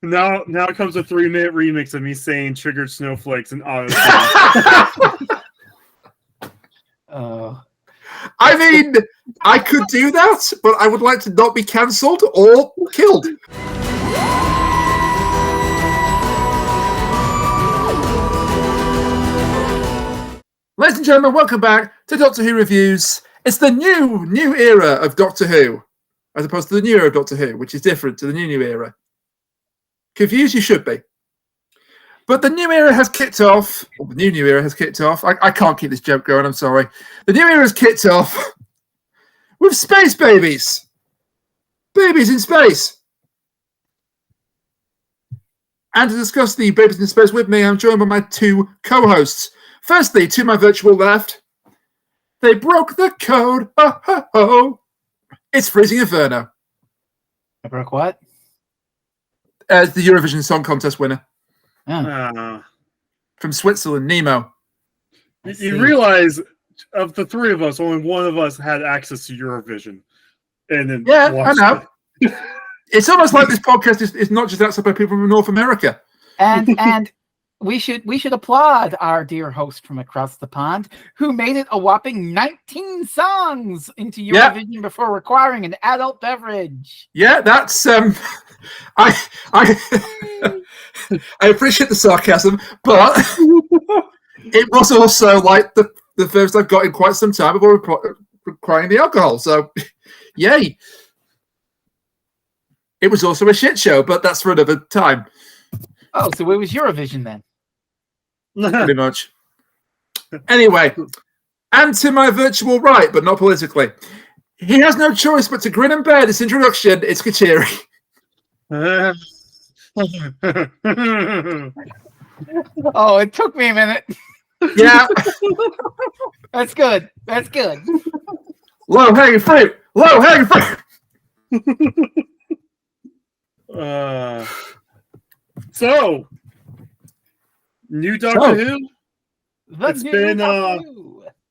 Now comes a 3-minute remix of me saying "triggered snowflakes" and auto. I mean, I could do that, but I would like to not be cancelled or killed. Ladies and gentlemen, welcome back to Doctor Who Reviews. It's the new era of Doctor Who, as opposed to the new era of Doctor Who, which is different to the new era. Confused you should be. But the new era has kicked off. Or the new era has kicked off. I can't keep this joke going, I'm sorry. The new era has kicked off with space babies. Babies in space. And to discuss the babies in space with me, I'm joined by my two co-hosts. Firstly, to my virtual left, they broke the code. Ho, ho, ho. It's Freezing Inferno. I broke what? As the Eurovision Song Contest winner. Oh. From Switzerland, Nemo. You realize, of the three of us, only one of us had access to Eurovision. And then I know. It's almost like this podcast is not just outside by people from North America. And we should applaud our dear host from across the pond who made it a whopping 19 songs into Eurovision before requiring an adult beverage. Yeah, that's I appreciate the sarcasm, but it was also like the first I've got in quite some time before requiring the alcohol. So, yay! It was also a shit show, but that's for another time. Oh, so it was Eurovision then? Pretty much. Anyway, and to my virtual right, but not politically, he has no choice but to grin and bear this introduction. It's Kuchiri. Oh, it took me a minute. Yeah. That's good. That's good. Low hanging fruit. Low hanging fruit. So, new Doctor Who.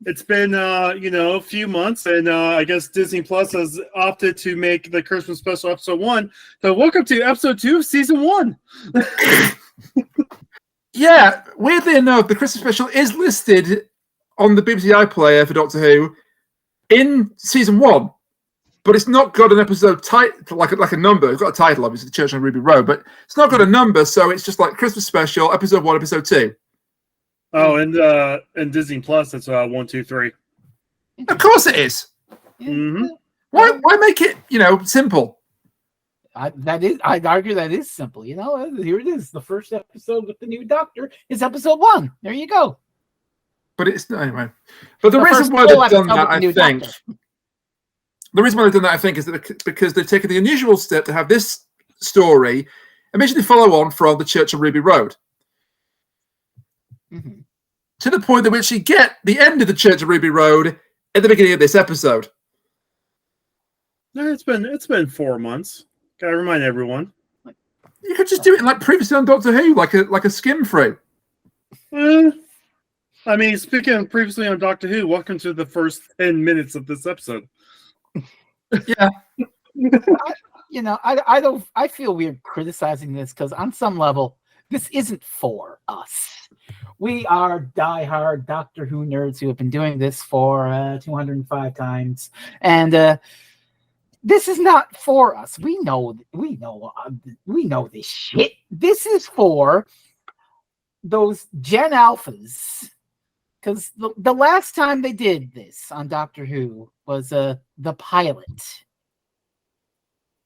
It's been a few months, and I guess Disney Plus has opted to make the Christmas special episode 1. So, welcome to episode 2 of season 1. Yeah, weirdly enough, the Christmas special is listed on the BBC iPlayer for Doctor Who in season 1, but it's not got an episode title like a number. It's got a title, obviously, The Church on Ruby Road, but it's not got a number, so it's just like Christmas special, episode 1, episode 2. Oh, and Disney Plus, it's 1, 2, 3. Of course it is. Mm-hmm. Why make it simple? I'd argue that is simple. Here it is. The first episode with the new Doctor is episode 1. There you go. But it's anyway. But the reason why they've done that, I think, is that because they've taken the unusual step to have this story immediately follow on from the Church on Ruby Road. Mm-hmm. To the point at which you get the end of the Church of Ruby Road at the beginning of this episode. It's been 4 months. Gotta remind everyone. You could just do it like previously on Doctor Who, like a skim through. I mean, speaking of previously on Doctor Who, welcome to the first 10 minutes of this episode. Yeah. I feel weird criticizing this because on some level, this isn't for us. We are diehard Doctor Who nerds who have been doing this for 205 times, and this is not for us. We know this shit. This is for those Gen Alphas, because the last time they did this on Doctor Who was the pilot.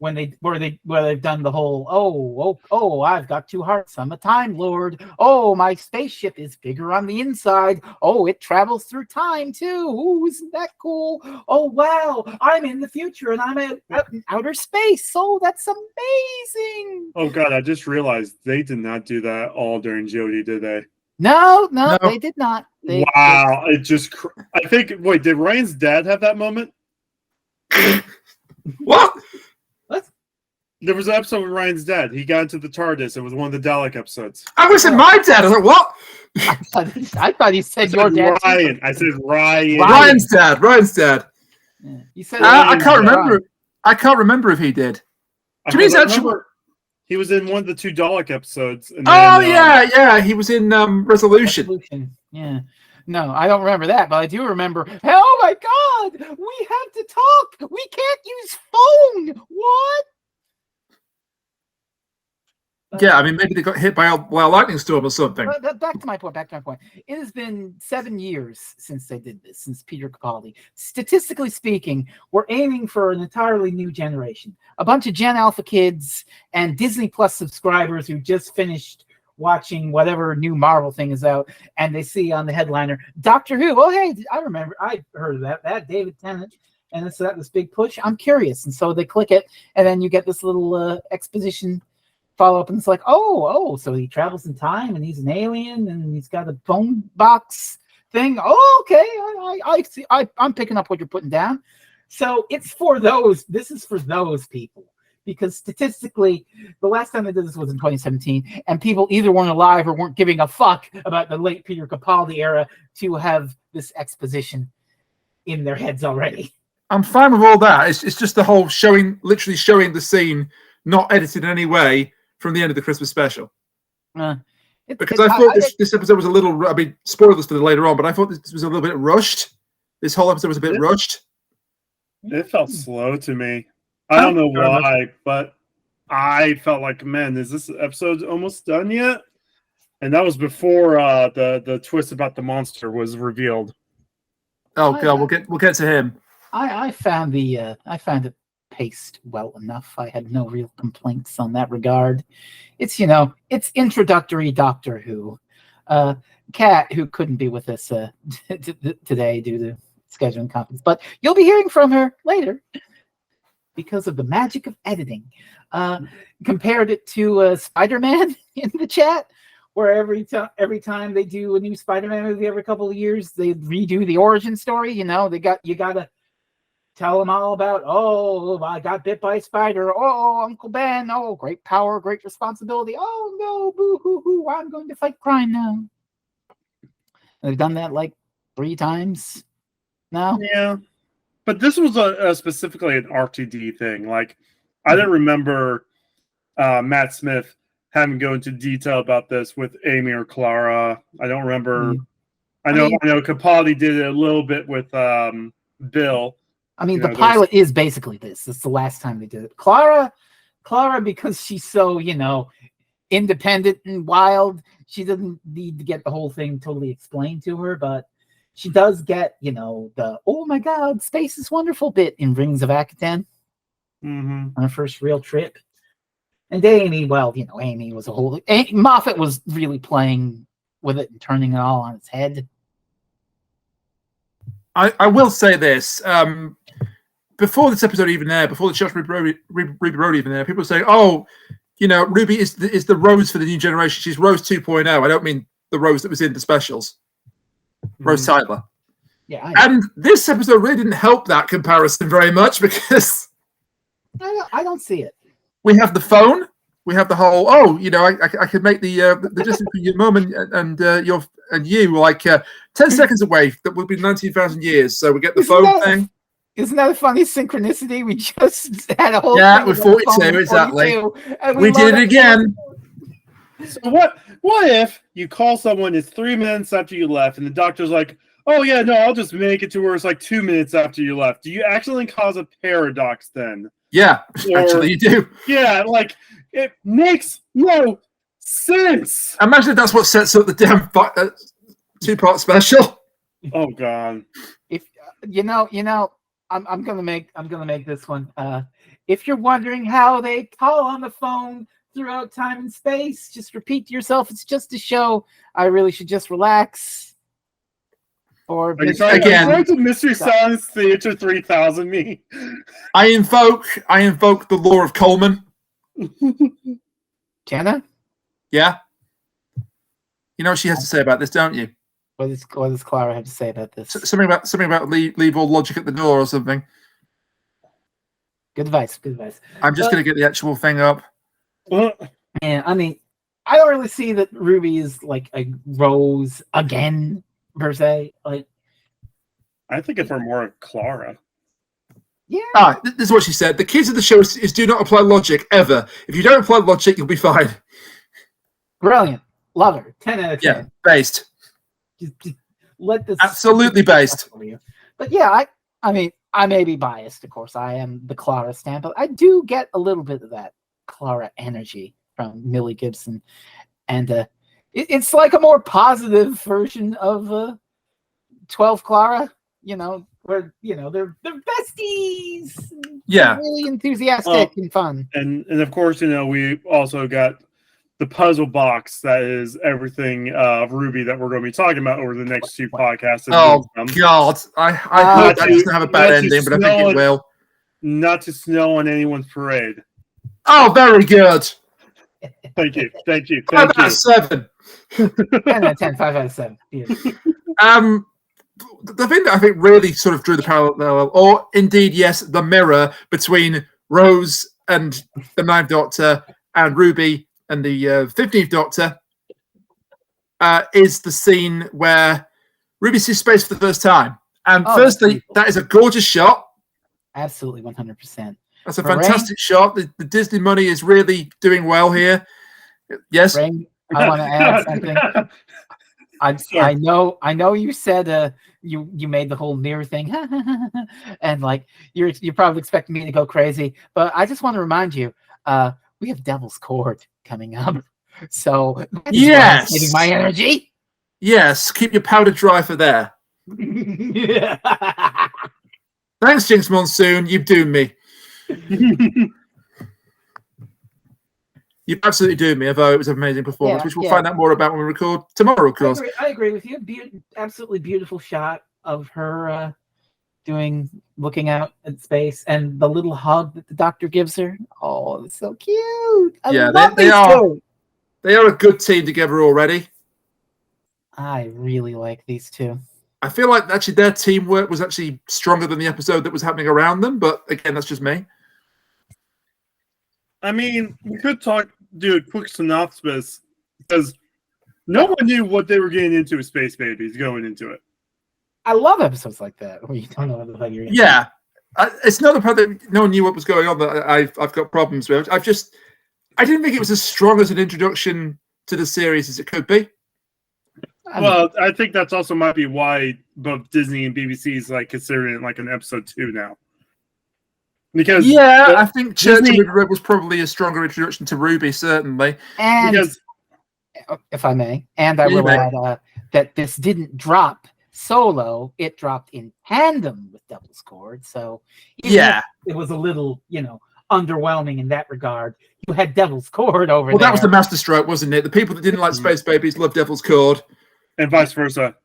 Where they've done the whole I've got 2 hearts, I'm a Time Lord, my spaceship is bigger on the inside, it travels through time too, isn't that cool, wow, I'm in the future and I'm in outer space, that's amazing. Oh god, I just realized they did not do that all during Jodie, did they? No, they did not. Wow, I think, wait, did Ryan's dad have that moment? What? There was an episode with Ryan's dad. He got into the TARDIS. It was one of the Dalek episodes. I was in my dad. I was like, what? I thought he said your dad. Ryan. I said Ryan. Ryan's dad. Yeah. You said I can't remember. I can't remember if he did. I mean, actually, He was in one of the two Dalek episodes. And Oh then, yeah. He was in Resolution. Yeah. No, I don't remember that, but I do remember. Oh my God, we have to talk. We can't use phone. What? Yeah, I mean, maybe they got hit by a lightning storm or something. Back to my point. It has been 7 years since they did this, since Peter Capaldi. Statistically speaking, we're aiming for an entirely new generation. A bunch of Gen Alpha kids and Disney Plus subscribers who just finished watching whatever new Marvel thing is out, and they see on the headliner, Doctor Who. Oh, hey, I remember. I heard of that David Tennant. And it's this big push. I'm curious. And so they click it, and then you get this little exposition follow up, and it's like, so he travels in time, and he's an alien, and he's got a bone box thing. Oh, okay, I see. I'm picking up what you're putting down. So it's for those. This is for those people, because statistically, the last time they did this was in 2017, and people either weren't alive or weren't giving a fuck about the late Peter Capaldi era to have this exposition in their heads already. I'm fine with all that. It's just the whole literally showing the scene, not edited in any way, from the end of the Christmas special. Because I thought this episode was a little, I mean, spoilers for the later on, but I thought this was a little bit rushed. This whole episode was a bit rushed. It felt slow to me. I don't know why, but I felt like, man, is this episode almost done yet? And that was before the twist about the monster was revealed. Oh God, we'll get to him. I found it paced well enough. I had no real complaints on that regard. It's it's introductory Doctor Who. Kat, who couldn't be with us today due to scheduling conflicts, but you'll be hearing from her later because of the magic of editing. Compared it to Spider-Man in the chat, where every time they do a new Spider-Man movie every couple of years, they redo the origin story. You gotta tell them all about, I got bit by a spider. Oh, Uncle Ben. Oh, great power, great responsibility. Oh, no, boo-hoo-hoo. I'm going to fight crime now. They've done that like 3 times now. Yeah. But this was specifically an RTD thing. Like, I didn't remember Matt Smith having to go into detail about this with Amy or Clara. I don't remember. I know Capaldi did it a little bit with Bill. I mean, the pilot is basically this. It's the last time they did it. Clara, because she's so, independent and wild, she doesn't need to get the whole thing totally explained to her, but she does get, the, oh my God, space is wonderful bit in Rings of Akaten on her first real trip. And Amy, Amy was Moffat was really playing with it and turning it all on its head. I will say this. Before this episode even there, before the shots Ruby Road even there, people were saying, Ruby is the Rose for the new generation. She's Rose 2.0. I don't mean the Rose that was in the specials. Rose Tyler. Yeah. And this episode really didn't help that comparison very much because I don't see it. We have the phone. We have the whole, I could make the distance between your mum and you like 10 seconds away. That would be 19,000 years. So we get the phone thing. Isn't that a funny synchronicity? We just had a whole thing with 42, exactly. We did it again. So what if you call someone, it's 3 minutes after you left, and the doctor's like, oh yeah, no, I'll just make it to where it's like 2 minutes after you left. Do you actually cause a paradox then? Yeah, actually you do. Yeah, like it makes no sense. Imagine if that's what sets up the damn 2-part special. Oh God! If I'm gonna make this one. If you're wondering how they call on the phone throughout time and space, just repeat to yourself, it's just a show. I really should just relax. Or again, to Mystery Science Theater 3000 me. I invoke the law of Coleman. Jenna? Yeah. You know what she has to say about this, don't you? What does Clara have to say about this? Something about leave all logic at the door or something. Good advice. I'm just going to get the actual thing up. And I mean, I don't really see that Ruby is like a Rose again per se. Like, I think of her more Clara. Yeah. This is what she said. The key to the show is do not apply logic ever. If you don't apply logic, you'll be fine. Brilliant. Love her. 10 out of 10. Yeah, based. Just let this Absolutely based. But yeah, I mean, I may be biased, of course. I am the Clara stan, but I do get a little bit of that Clara energy from Millie Gibson. And it's like a more positive version of 12 Clara, where they're besties. Yeah. They're really enthusiastic and fun. And of course, we also got the puzzle box that is everything of Ruby that we're going to be talking about over the next 2 podcasts. Oh God, I hope that doesn't have a bad ending, but I think it will. Not to snow on anyone's parade. Oh, very good. Thank you. 5 out of 7. 10 out of 10, 5 out of 7. Beautiful. The thing that I think really sort of drew the parallel, or indeed, yes, the mirror between Rose and the 9th Doctor and Ruby and the 15th Doctor, is the scene where Ruby sees space for the first time. And firstly, that is a gorgeous shot. Absolutely, 100%. That's a fantastic shot. The Disney money is really doing well here. Yes? Rain, I want to add something. I know you said you made the whole mirror thing and like you're probably expecting me to go crazy, but I just want to remind you we have Devil's Cord coming up, so yes, saving my energy. Yes, keep your powder dry for there. Thanks, Jinx Monsoon. You've doomed me. You absolutely doomed me, although it was an amazing performance, which we'll find out more about when we record tomorrow, of course. I agree with you. Absolutely beautiful shot of her looking out at space, and the little hug that the Doctor gives her. Oh, it's so cute. I love these two. They are a good team together already. I really like these two. I feel like actually their teamwork was actually stronger than the episode that was happening around them, but again, that's just me. I mean, we could do a quick synopsis, because no one knew what they were getting into with Space Babies going into it. I love episodes like that where you don't know what the fuck you're into. Yeah. It's not the part that no one knew what was going on that I've got problems with. I didn't think it was as strong as an introduction to the series as it could be. Well, I think that's also might be why both Disney and BBC is like considering it like an episode 2 now. Because I think Church of Red was probably a stronger introduction to Ruby, certainly. And if I may, and I will add that this didn't drop solo; it dropped in tandem with Devil's Cord. So it was a little, underwhelming in that regard. You had Devil's Cord over there. Well, that was the masterstroke, wasn't it? The people that didn't like Space Babies loved Devil's Cord. And vice versa.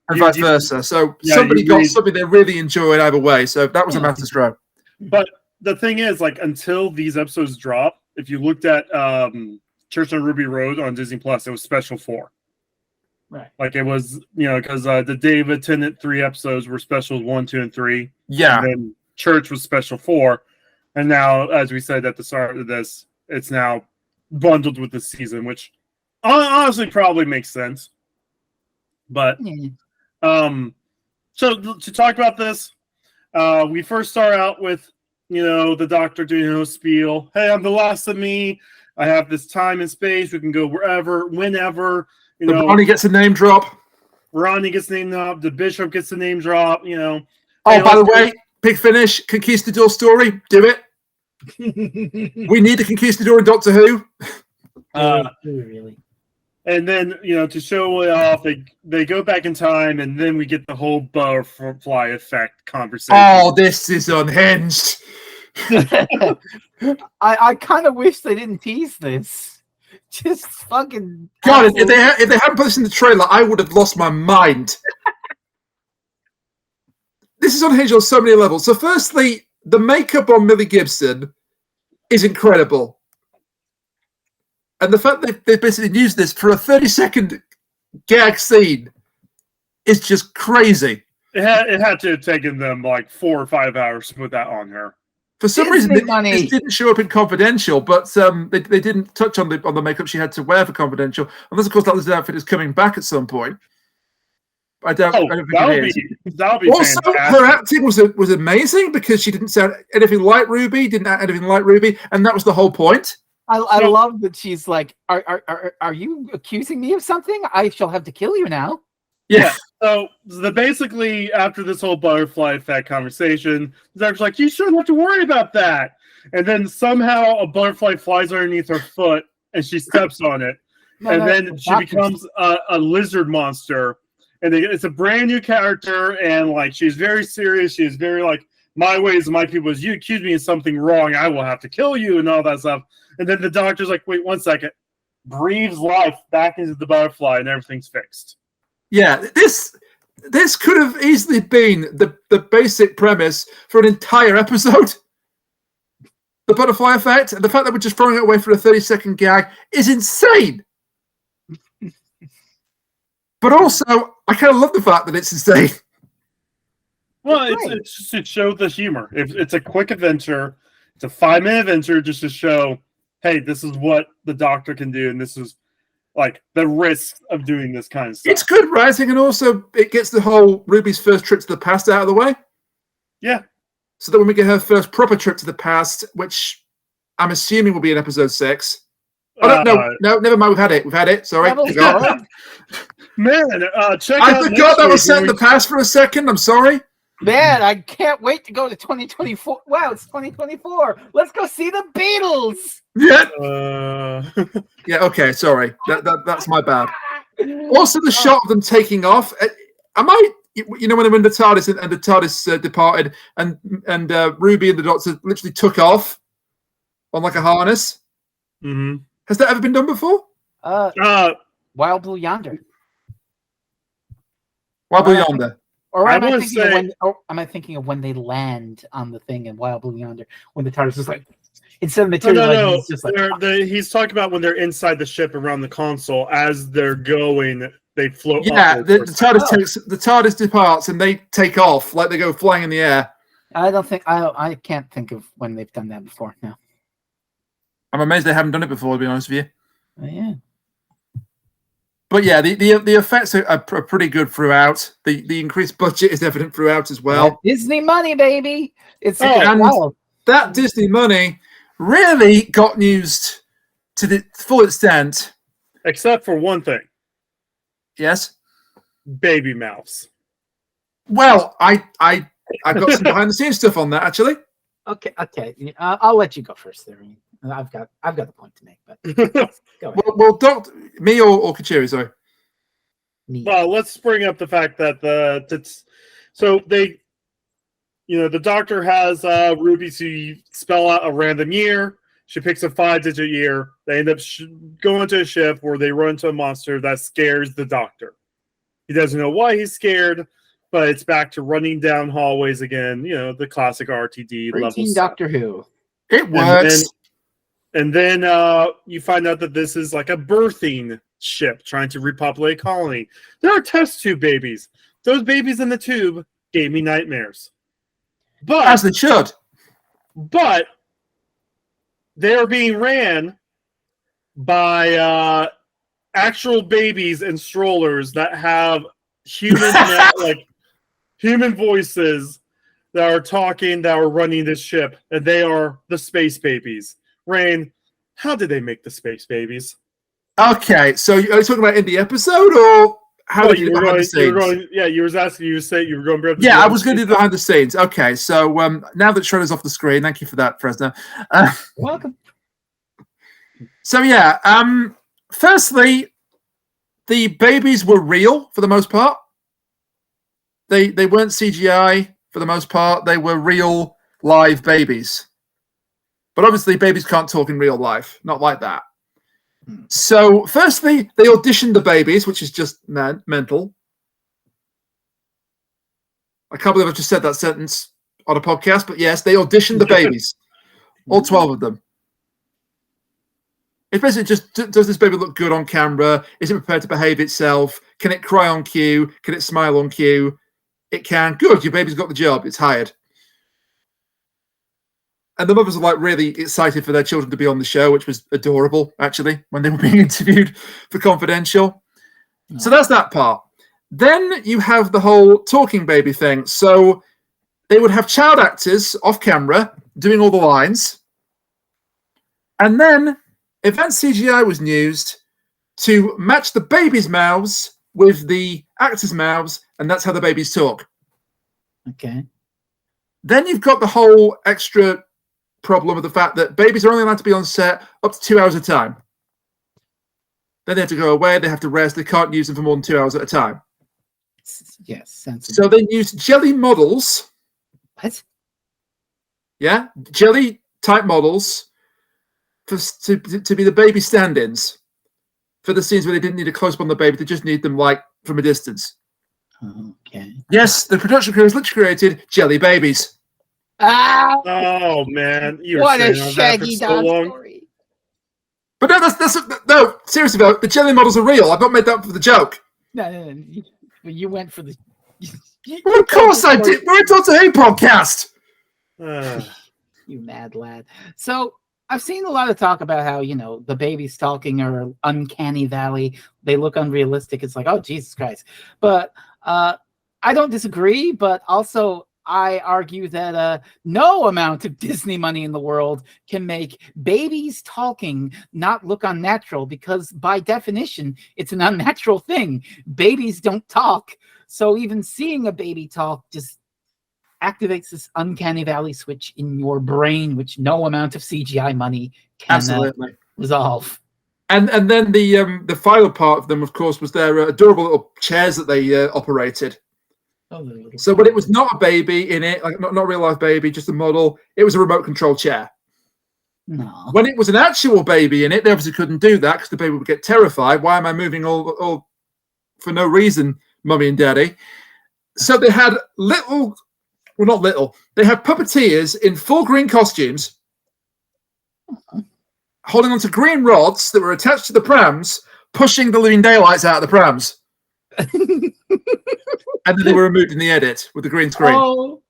So somebody got something they really enjoyed either way. So that was a masterstroke. But the thing is, like, until these episodes drop, if you looked at Church on Ruby Road on Disney Plus, it was Special 4. Right. Like it was, because the David Tennant 3 episodes were Specials 1, 2, and 3. Yeah. And then Church was Special 4. And now, as we said at the start of this, it's now bundled with the season, which honestly probably makes sense. But so to talk about this, we first start out with the Doctor doing a spiel. Hey, I'm the last of me. I have this time and space. We can go wherever, whenever. Ronnie gets a name drop. Ronnie gets named up. The Bishop gets a name drop. Oh, by the way, big finish. Conquistador story. Do it. We need the Conquistador in Doctor Who. Really. And then, to show it off, they go back in time, and then we get the whole butterfly effect conversation. Oh, this is unhinged. I kind of wish they didn't tease this. Just fucking... God, if they hadn't put this in the trailer, I would have lost my mind. This is unhinged on so many levels. So firstly, the makeup on Millie Gibson is incredible. And the fact that they basically used this for a 30-second gag scene is just crazy. It had to have taken them like 4 or 5 hours to put that on her. For some reason, this didn't show up in Confidential, but they didn't touch on the makeup she had to wear for Confidential. Unless, of course, that was the outfit is coming back at some point. I don't think it is. That'll be Also, fantastic. her acting was amazing because she didn't sound anything like Ruby, didn't act anything like Ruby, and that was the whole point. I love that she's like, are you accusing me of something? I shall have to kill you now. Yeah. So basically, after this whole butterfly effect conversation, the doctor's like, you shouldn't have to worry about that. And then somehow a butterfly flies underneath her foot and she steps on it. Then she becomes a lizard monster. And it's a brand new character. And like, she's very serious. She's very like, my ways, my people. As you accuse me of something wrong, I will have to kill you and all that stuff. And then the doctor's like, wait 1 second. Breathes life back into the butterfly and everything's fixed. Yeah, this could have easily been the basic premise for an entire episode. The butterfly effect, and the fact that we're just throwing it away for a 30-second gag is insane. But also, I kind of love the fact that it's insane. Well, it showed the humor. It's a quick adventure. It's a 5-minute adventure just to show, hey, this is what the doctor can do, and this is like the risk of doing this kind of stuff. It's good writing, and also it gets the whole Ruby's first trip to the past out of the way. Yeah. So that when we get her first proper trip to the past, which I'm assuming will be in episode 6. Oh, no, never mind. We've had it. Sorry. Man, check I out. forgot that was set in the past for a second. I'm sorry. Man, I can't wait to go to 2024. Wow, it's 2024. Let's go see the Beatles. Yeah. Yeah. Okay. Sorry. That's my bad. Also, the shot of them taking off. You know, when they're in the TARDIS and the TARDIS departed, and Ruby and the Doctor literally took off on like a harness. Mm-hmm. Has that ever been done before? Wild Blue Yonder. Wild Blue Yonder. Or am I thinking of when they land on the thing in Wild Blue Yonder, when the TARDIS is like, instead of materializing, it's just like he's talking about when they're inside the ship around the console as they're going. They float. Yeah, the TARDIS departs and they take off like they go flying in the air. I can't think of when they've done that before. No, I'm amazed they haven't done it before. To be honest with you. Yeah. But yeah, the effects are pretty good throughout. The increased budget is evident throughout as well. Yeah, Disney money, baby. That Disney money really got used to the full extent, except for one thing. Yes, baby mouths. Well, I got some behind the scenes stuff on that actually. Okay. I'll let you go first there. I've got the point to make, but go ahead. Well, don't me or Kuchiri, sorry. Me. Well, let's bring up the fact that the doctor has Ruby to spell out a random year. She picks a 5-digit year. They end up going to a ship where they run into a monster that scares the doctor. He doesn't know why he's scared, but it's back to running down hallways again. You know, the classic RTD level. Doctor Who. It works. And then you find out that this is like a birthing ship trying to repopulate a colony. There are test tube babies. Those babies in the tube gave me nightmares. But as they should. But they are being ran by actual babies and strollers that have human voices that are talking, that are running this ship, and they are the space babies. Rain, how did they make the space babies? Okay, so are you talking about in the episode, or how did you do behind the scenes? You were asking. You say you were going. Yeah, I was going to do behind the scenes. Okay, so now that Shredder's off the screen, thank you for that, Frezno. Welcome. So yeah, firstly, the babies were real for the most part. They weren't CGI for the most part. They were real live babies. But obviously, babies can't talk in real life. Not like that. So, firstly, they auditioned the babies, which is just mental. I can't believe I just said that sentence on a podcast, but yes, they auditioned the babies. All 12 of them. It's basically just, does this baby look good on camera? Is it prepared to behave itself? Can it cry on cue? Can it smile on cue? It can. Good, your baby's got the job. It's hired. And the mothers are like really excited for their children to be on the show, which was adorable, actually, when they were being interviewed for Confidential. So that's that part. Then you have the whole talking baby thing. So they would have child actors off camera doing all the lines. And then advanced CGI was used to match the babies' mouths with the actors' mouths, and that's how the babies talk. Okay. Then you've got the whole extra problem of the fact that babies are only allowed to be on set up to 2 hours at a time. Then they have to go away, they have to rest, they can't use them for more than 2 hours at a time. Yes, sensible. So they used jelly models. What? Yeah, jelly type models to be the baby stand-ins for the scenes where they didn't need a close-up on the baby, they just need them like from a distance. Okay. Yes, the production crew has literally created jelly babies. Ah! Oh man, you were What a saying on that for shaggy so dog long. story. But no, seriously though, the jelly models are real. I've not made that up for the joke. No. You went for the. Well, of course I did. We're a Doctor Who podcast. You mad lad. So I've seen a lot of talk about how, the babies talking are uncanny valley. They look unrealistic. It's like, oh, Jesus Christ. But I don't disagree, but also I argue that no amount of Disney money in the world can make babies talking not look unnatural, because by definition, it's an unnatural thing. Babies don't talk. So even seeing a baby talk just activates this uncanny valley switch in your brain, which no amount of CGI money can resolve. And then the final part of them, of course, was their adorable little chairs that they operated. So when it was not a baby in it, like not a real life baby, just a model, it was a remote control chair. No. When it was an actual baby in it, they obviously couldn't do that because the baby would get terrified. Why am I moving all for no reason, mummy and daddy? So they had they had puppeteers in full green costumes holding onto green rods that were attached to the prams, pushing the living daylights out of the prams. And then they were removed in the edit with the green screen. Oh,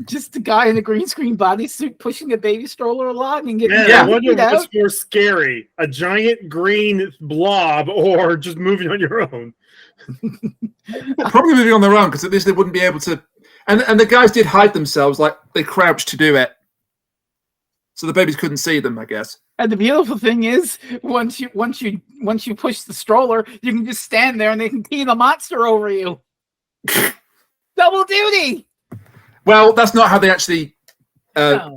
just a guy in a green screen bodysuit pushing a baby stroller along and getting I wonder what's more scary, a giant green blob or just moving on your own. Probably moving on their own, because at least they wouldn't be able to. And the guys did hide themselves, like they crouched to do it, so the babies couldn't see them, I guess. And the beautiful thing is, once you push the stroller, you can just stand there and they can pee the monster over you. Double duty. Well, that's not how they actually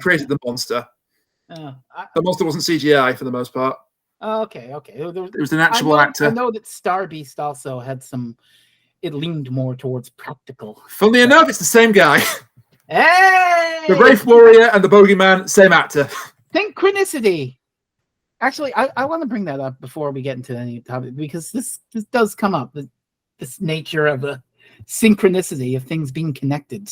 created the monster. The monster wasn't CGI for the most part. Okay. It was an actual actor. I know that Star Beast also had some. It leaned more towards practical. Funnily enough, it's the same guy. Hey! The Wraith Warrior and the Bogeyman, same actor. Synchronicity. Actually, I want to bring that up before we get into any topic, because this does come up. This nature of a synchronicity of things being connected.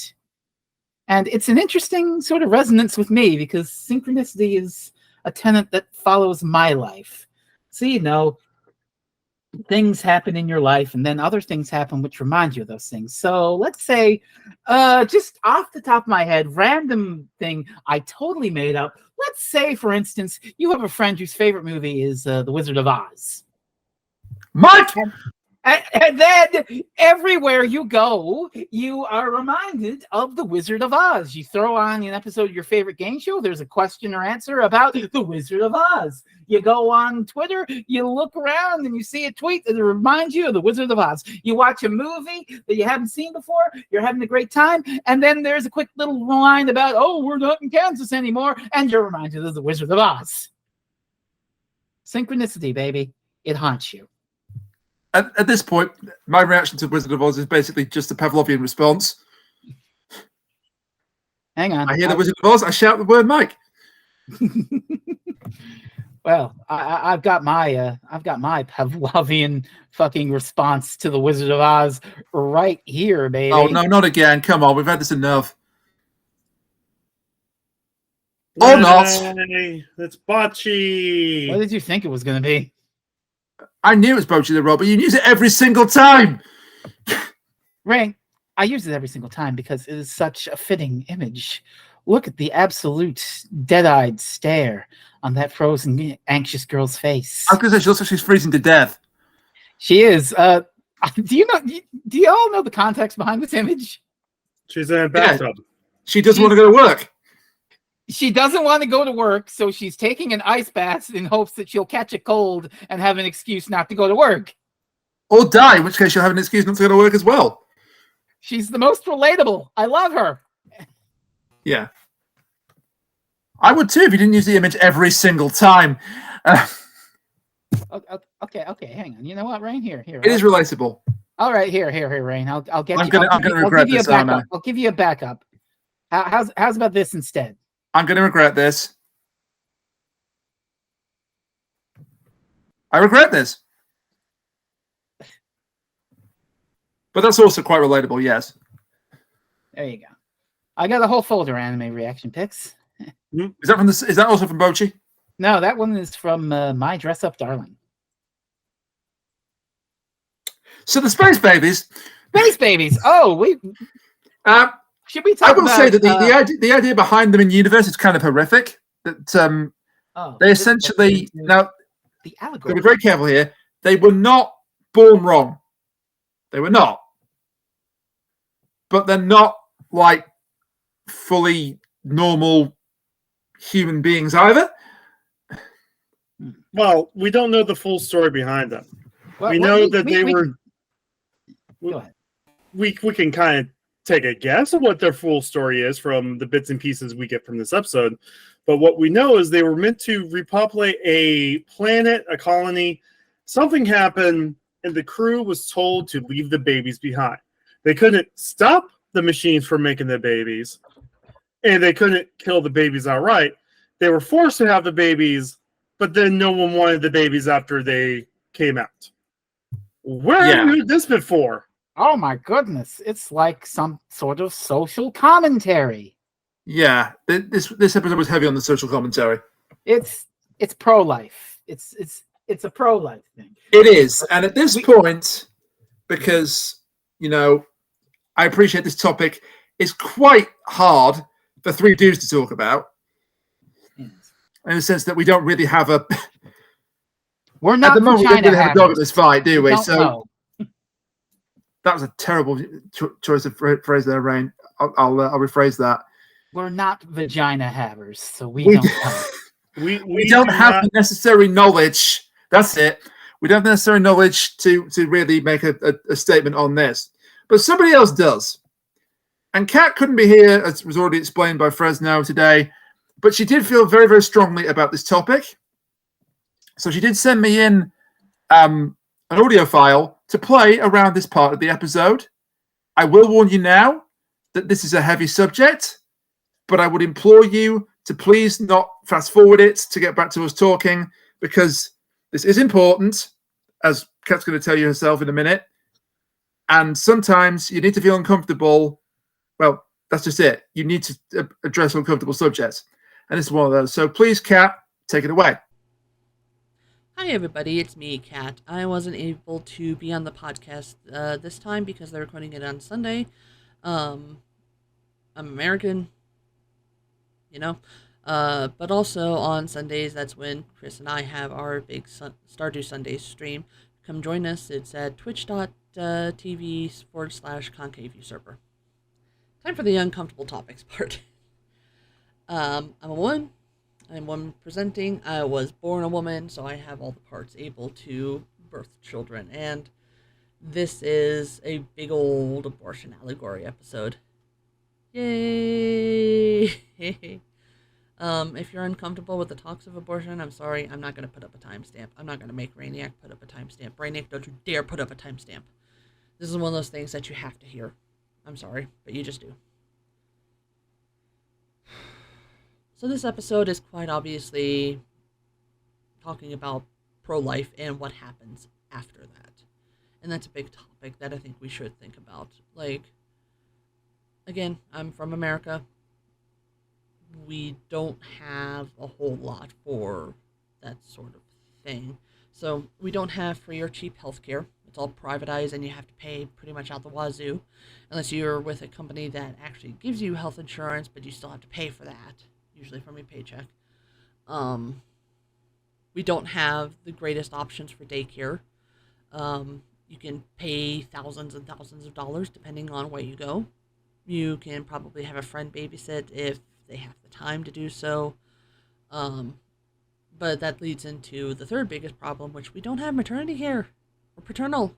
And it's an interesting sort of resonance with me, because synchronicity is a tenet that follows my life. So, things happen in your life, and then other things happen which remind you of those things. So let's say, just off the top of my head, random thing I totally made up. Let's say, for instance, you have a friend whose favorite movie is The Wizard of Oz. Mike! And then everywhere you go, you are reminded of The Wizard of Oz. You throw on an episode of your favorite game show, there's a question or answer about The Wizard of Oz. You go on Twitter, you look around and you see a tweet that reminds you of The Wizard of Oz. You watch a movie that you haven't seen before, you're having a great time, and then there's a quick little line about, oh, we're not in Kansas anymore, and you're reminded of The Wizard of Oz. Synchronicity, baby. It haunts you. At this point, my reaction to Wizard of Oz is basically just a Pavlovian response. Hang on. I hear the Wizard of Oz, I shout the word Mike. Well, I've got my Pavlovian fucking response to the Wizard of Oz right here, baby. Oh no, not again! Come on, we've had this enough. Or not. It's bocce. What did you think it was going to be? I knew it was Bocce the Robber. You use it every single time. Ray, I use it every single time because it is such a fitting image. Look at the absolute dead-eyed stare on that frozen, anxious girl's face. I was going to say, she looks like she's freezing to death. She is. Do you all know the context behind this image? She's in a bathtub. She doesn't want to go to work. She doesn't want to go to work, so she's taking an ice bath in hopes that she'll catch a cold and have an excuse not to go to work. Or die, in which case she'll have an excuse not to go to work as well. She's the most relatable. I love her. Yeah. I would too if you didn't use the image every single time. Okay, hang on. You know what, Rain? Here. It is relatable. All right, here, Rain. I'll get I'm you. gonna regret this, aren't I? I'll give you a backup. How's about this instead? I'm going to regret this. I regret this. But that's also quite relatable, yes. There you go. I got a whole folder of anime reaction pics. Is that also from Bochi? No, that one is from My Dress Up Darling. So the Space Babies. Space Babies. Oh, should we talk I will about, say that the idea behind them in universe is kind of horrific. That they essentially now the allegory. be very careful here. They were not born wrong. They were not, but they're not like fully normal human beings either. Well, we don't know the full story behind them. We know that they were. Go ahead. We can kind of take a guess of what their full story is from the bits and pieces we get from this episode. But what we know is they were meant to repopulate a planet, a colony. Something happened, and the crew was told to leave the babies behind. They couldn't stop the machines from making the babies, and they couldn't kill the babies outright. They were forced to have the babies, but then no one wanted the babies after they came out. Where have you heard this before? Oh my goodness. It's like some sort of social commentary. Yeah, this episode was heavy on the social commentary. It's pro-life. It's a pro-life thing. It is. And at this point, because, I appreciate this topic, is quite hard for three dudes to talk about. Yes. In the sense that we don't really have a... We're not at the moment, we don't really have a dog in this fight, do we? So that was a terrible choice of phrase there, Rain. I'll rephrase that. We're not vagina havers, so we don't know. we don't have the necessary knowledge. That's it. We don't have the necessary knowledge to really make a statement on this. But somebody else does. And Kat couldn't be here, as was already explained by Frezno today, but she did feel very, very strongly about this topic. So she did send me in an audio file to play around this part of the episode. I will warn you now that this is a heavy subject, but I would implore you to please not fast forward it to get back to us talking, because this is important, as Kat's going to tell you herself in a minute. And sometimes you need to feel uncomfortable. Well, that's just it. You need to address uncomfortable subjects. And this is one of those. So please, Kat, take it away. Hi everybody, it's me, Kat. I wasn't able to be on the podcast this time because they're recording it on Sunday. I'm American, but also on Sundays, that's when Chris and I have our big Stardew Sunday stream. Come join us. It's at twitch.tv/concave usurper. Time for the uncomfortable topics part. I'm a woman. I'm one presenting. I was born a woman, so I have all the parts able to birth children. And this is a big old abortion allegory episode. Yay! If you're uncomfortable with the talks of abortion, I'm sorry. I'm not going to put up a timestamp. I'm not going to make Rainiac put up a timestamp. Rainiac, don't you dare put up a timestamp. This is one of those things that you have to hear. I'm sorry, but you just do. So this episode is quite obviously talking about pro-life and what happens after that. And that's a big topic that I think we should think about. Like, again, I'm from America. We don't have a whole lot for that sort of thing. So we don't have free or cheap healthcare. It's all privatized and you have to pay pretty much out the wazoo. Unless you're with a company that actually gives you health insurance, but you still have to pay for that. Usually from your paycheck. We don't have the greatest options for daycare. You can pay thousands and thousands of dollars depending on where you go. You can probably have a friend babysit if they have the time to do so. But that leads into the third biggest problem, which we don't have maternity care or paternal.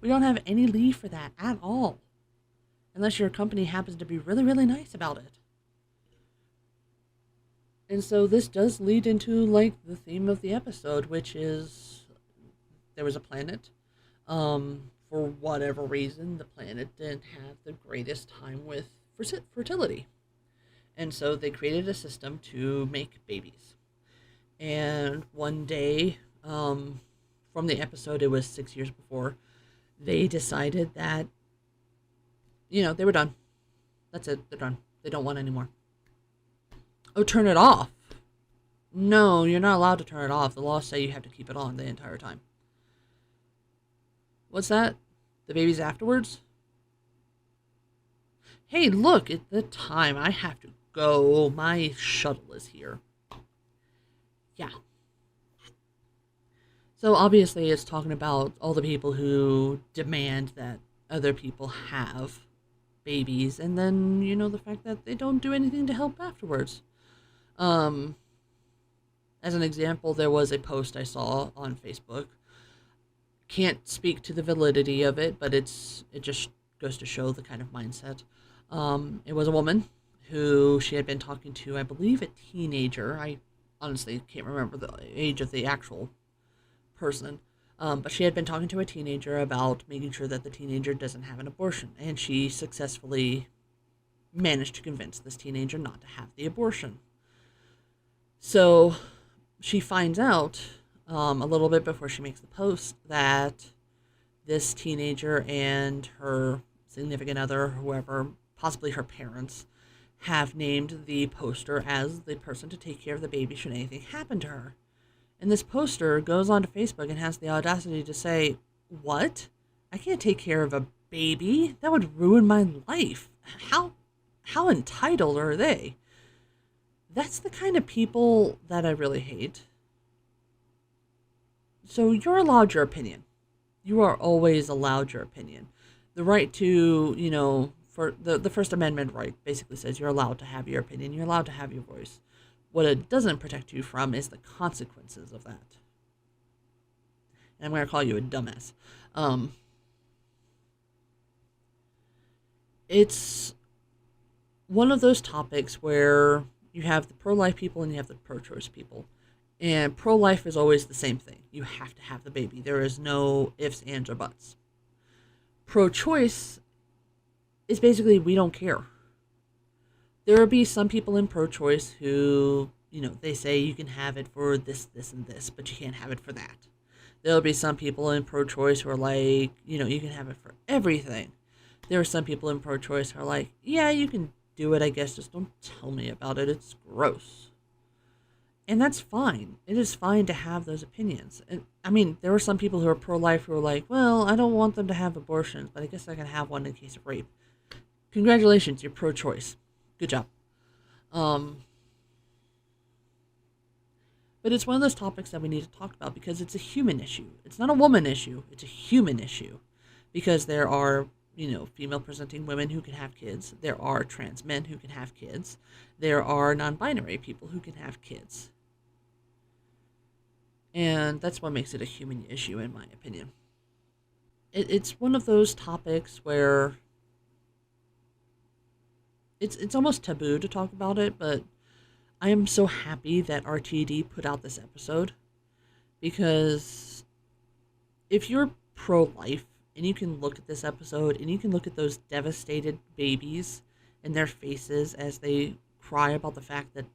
We don't have any leave for that at all. Unless your company happens to be really, really nice about it. And so this does lead into, like, the theme of the episode, which is there was a planet. For whatever reason, the planet didn't have the greatest time with fertility. And so they created a system to make babies. And one day, from the episode, it was 6 years before, they decided that, they were done. That's it. They're done. They don't want any more. Oh, turn it off. No, you're not allowed to turn it off. The laws say you have to keep it on the entire time. What's that? The baby's afterwards? Hey, look at the time. I have to go. My shuttle is here. Yeah. So obviously it's talking about all the people who demand that other people have babies, and then, the fact that they don't do anything to help afterwards. As an example, there was a post I saw on Facebook. Can't speak to the validity of it, but it just goes to show the kind of mindset. It was a woman who she had been talking to, I believe, a teenager. I honestly can't remember the age of the actual person. But she had been talking to a teenager about making sure that the teenager doesn't have an abortion. And she successfully managed to convince this teenager not to have the abortion. So she finds out a little bit before she makes the post that this teenager and her significant other, whoever, possibly her parents, have named the poster as the person to take care of the baby should anything happen to her. And this poster goes onto Facebook and has the audacity to say, "What? I can't take care of a baby? That would ruin my life. How entitled are they?" That's the kind of people that I really hate. So you're allowed your opinion. You are always allowed your opinion. The right to, for the First Amendment right basically says you're allowed to have your opinion. You're allowed to have your voice. What it doesn't protect you from is the consequences of that. And I'm going to call you a dumbass. It's one of those topics where you have the pro-life people and you have the pro-choice people. And pro-life is always the same thing. You have to have the baby. There is no ifs, ands, or buts. Pro-choice is basically we don't care. There will be some people in pro-choice who, they say you can have it for this, this, and this, but you can't have it for that. There'll be some people in pro-choice who are like, you can have it for everything. There are some people in pro-choice who are like, yeah, you can do it, I guess, just don't tell me about it. It's gross. And that's fine. It is fine to have those opinions. And I mean, there are some people who are pro-life who are like, well, I don't want them to have abortions, but I guess I can have one in case of rape. Congratulations, you're pro-choice. Good job. But it's one of those topics that we need to talk about because it's a human issue. It's not a woman issue. It's a human issue. Because there are, female presenting women who can have kids. There are trans men who can have kids. There are non-binary people who can have kids. And that's what makes it a human issue, in my opinion. It's one of those topics where it's almost taboo to talk about it, but I am so happy that RTD put out this episode, because if you're pro-life and you can look at this episode and you can look at those devastated babies and their faces as they cry about the fact that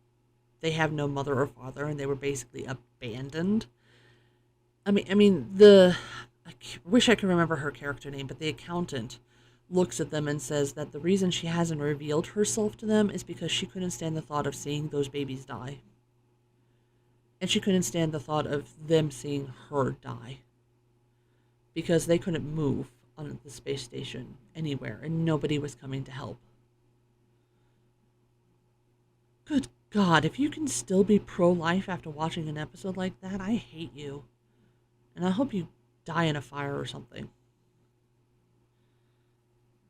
they have no mother or father and they were basically abandoned. I wish I could remember her character name, but the accountant looks at them and says that the reason she hasn't revealed herself to them is because she couldn't stand the thought of seeing those babies die. And she couldn't stand the thought of them seeing her die. Because they couldn't move on the space station anywhere, and nobody was coming to help. Good God, if you can still be pro-life after watching an episode like that, I hate you. And I hope you die in a fire or something.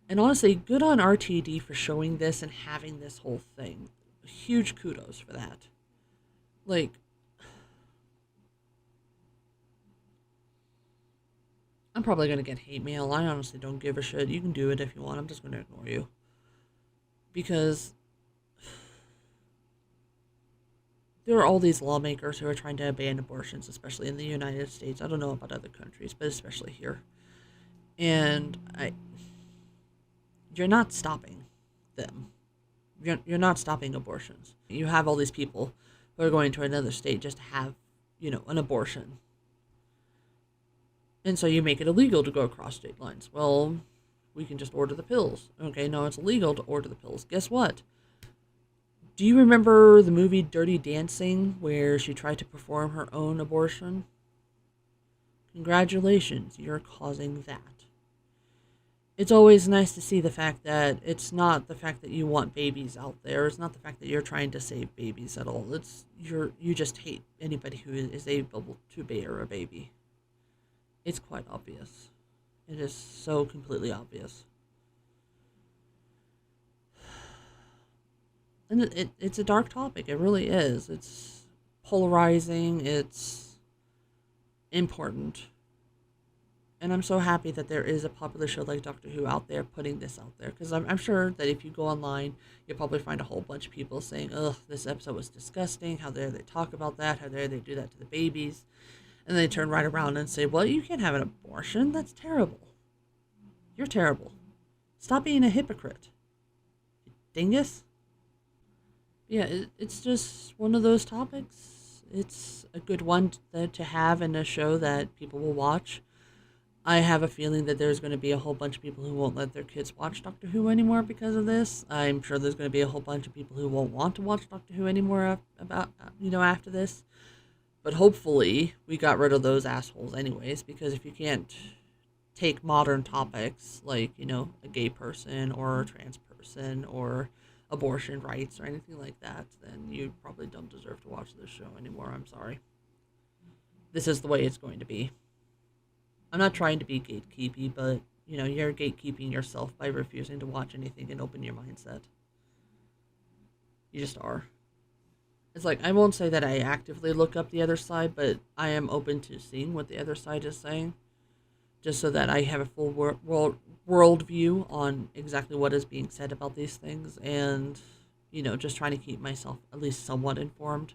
And honestly, good on RTD for showing this and having this whole thing. Huge kudos for that. Like, I'm probably going to get hate mail. I honestly don't give a shit. You can do it if you want. I'm just going to ignore you. Because there are all these lawmakers who are trying to ban abortions, especially in the United States. I don't know about other countries, but especially here. And you're not stopping them. You're not stopping abortions. You have all these people who are going to another state just to have, an abortion. And so you make it illegal to go across state lines. Well, we can just order the pills. Okay, no, it's illegal to order the pills. Guess what? Do you remember the movie Dirty Dancing, where she tried to perform her own abortion? Congratulations, you're causing that. It's always nice to see the fact that it's not the fact that you want babies out there. It's not the fact that you're trying to save babies at all. You just hate anybody who is able to bear a baby. It's quite obvious. It is so completely obvious. And it's a dark topic. It really is. It's polarizing. It's important. And I'm so happy that there is a popular show like Doctor Who out there putting this out there. Because I'm sure that if you go online, you'll probably find a whole bunch of people saying, ugh, this episode was disgusting. How dare they talk about that? How dare they do that to the babies? And they turn right around and say, well, you can't have an abortion. That's terrible. You're terrible. Stop being a hypocrite. You dingus. Yeah, it's just one of those topics. It's a good one to have in a show that people will watch. I have a feeling that there's going to be a whole bunch of people who won't let their kids watch Doctor Who anymore because of this. I'm sure there's going to be a whole bunch of people who won't want to watch Doctor Who anymore after this. But hopefully we got rid of those assholes anyways, because if you can't take modern topics like, a gay person or a trans person or abortion rights or anything like that, then you probably don't deserve to watch this show anymore. I'm sorry. This is the way it's going to be. I'm not trying to be gatekeepy, but, you're gatekeeping yourself by refusing to watch anything and open your mindset. You just are. It's like, I won't say that I actively look up the other side, but I am open to seeing what the other side is saying, just so that I have a full world view on exactly what is being said about these things, and, just trying to keep myself at least somewhat informed.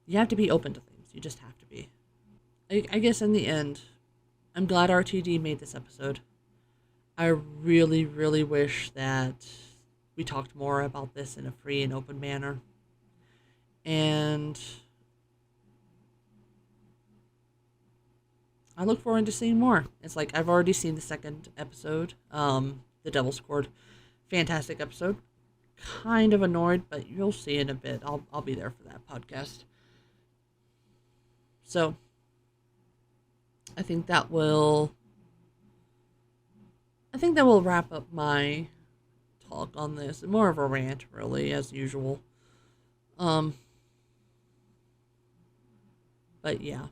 You have to be open to things. You just have to be. I guess in the end, I'm glad RTD made this episode. I really, really wish that we talked more about this in a free and open manner. And I look forward to seeing more. It's like I've already seen the second episode, The Devil's Cord. Fantastic episode. Kind of annoyed, but you'll see in a bit. I'll be there for that podcast. So, I think that will wrap up my talk on this. More of a rant, really, as usual. But yeah.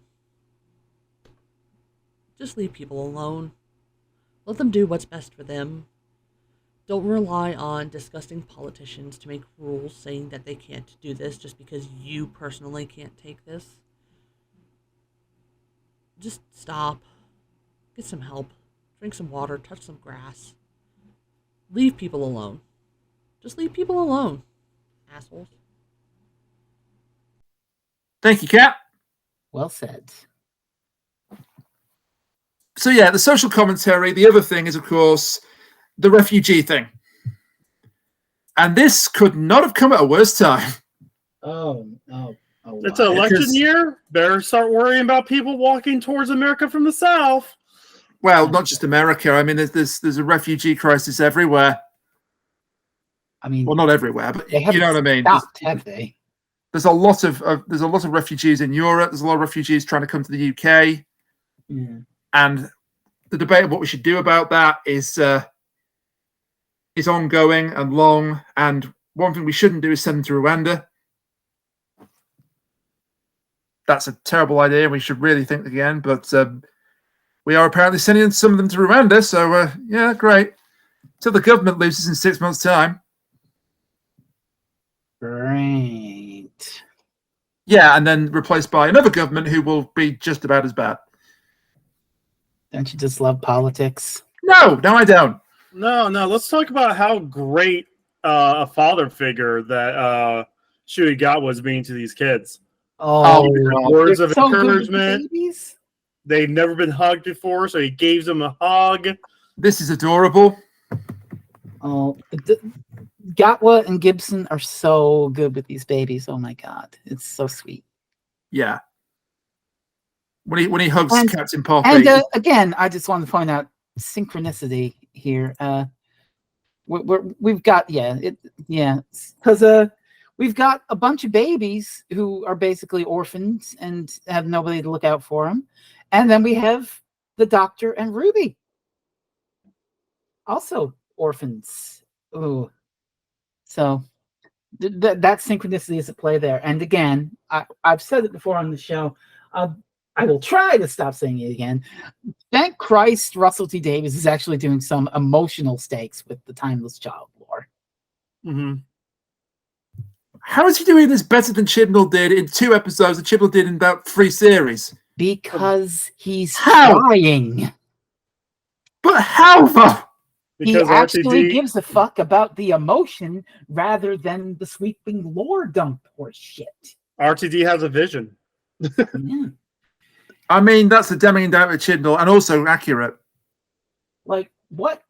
Just leave people alone. Let them do what's best for them. Don't rely on disgusting politicians to make rules saying that they can't do this just because you personally can't take this. Just stop. Get some help. Drink some water. Touch some grass. Leave people alone. Just leave people alone. Assholes. Thank you, Kat. Well said. So yeah, the social commentary. The other thing is, of course, the refugee thing. And this could not have come at a worse time. Oh. It's an election year. Better start worrying about people walking towards America from the south. Well, not just America. I mean, there's a refugee crisis everywhere. I mean, well, not everywhere, but you know what I mean. Stopped, have they? There's a lot of refugees in Europe. There's a lot of refugees trying to come to the UK, and the debate of what we should do about that is ongoing and long. And one thing we shouldn't do is send them to Rwanda. That's a terrible idea. We should really think again. But We are apparently sending some of them to Rwanda, so yeah, great. Till the government loses in 6 months' time. Great. Yeah, and then replaced by another government who will be just about as bad. Don't you just love politics? No, I don't. No. Let's talk about how great a father figure that Shuey got was being to these kids. Oh, Words they're of so good with the encouragement. babies. They've never been hugged before, so he gave them a hug. This is adorable. Oh, Gatwa and Gibson are so good with these babies. Oh my god, it's so sweet. Yeah. When he hugs And- Captain Poppy. And again, I just want to point out synchronicity here. We've got because we've got a bunch of babies who are basically orphans and have nobody to look out for them, and then we have the Doctor and Ruby, also orphans. Ooh, so that synchronicity is at play there. And again, I've said it before on the show. I will try to stop saying it again. Thank Christ Russell T Davies is actually doing some emotional stakes with the Timeless Child lore. Mm-hmm. How is he doing this better than Chibnall did in 2 episodes that Chibnall did in about 3 series? Because he's How? trying. But how, though? He Because actually RTD gives a fuck about the emotion rather than the sweeping lore dump or shit. RTD has a vision. Yeah. I mean, that's the Deming doubt with Chibnall, and also accurate. Like what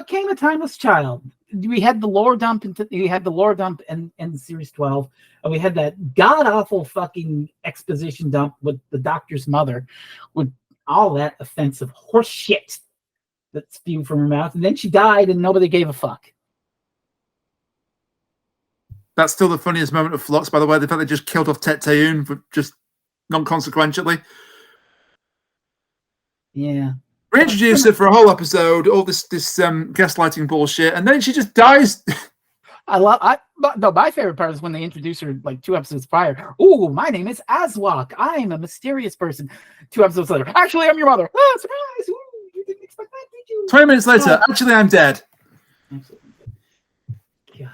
came of Timeless Child? We had the lore dump in series 12, and we had that god awful fucking exposition dump with the Doctor's mother, with all that offensive horse shit that spewed from her mouth, and then she died, and nobody gave a fuck. That's still the funniest moment of Flux, by the way. The fact they just killed off Tet Taeun for just non-consequentially. Yeah. We introduced her for a whole episode, all this gaslighting bullshit, and then she just dies. My favorite part is when they introduce her like 2 episodes prior. Ooh, my name is Aswak. I'm a mysterious person. 2 episodes later, actually, I'm your mother. Oh, surprise! Ooh, you didn't expect that, did you? 20 minutes later, actually, I'm dead. God.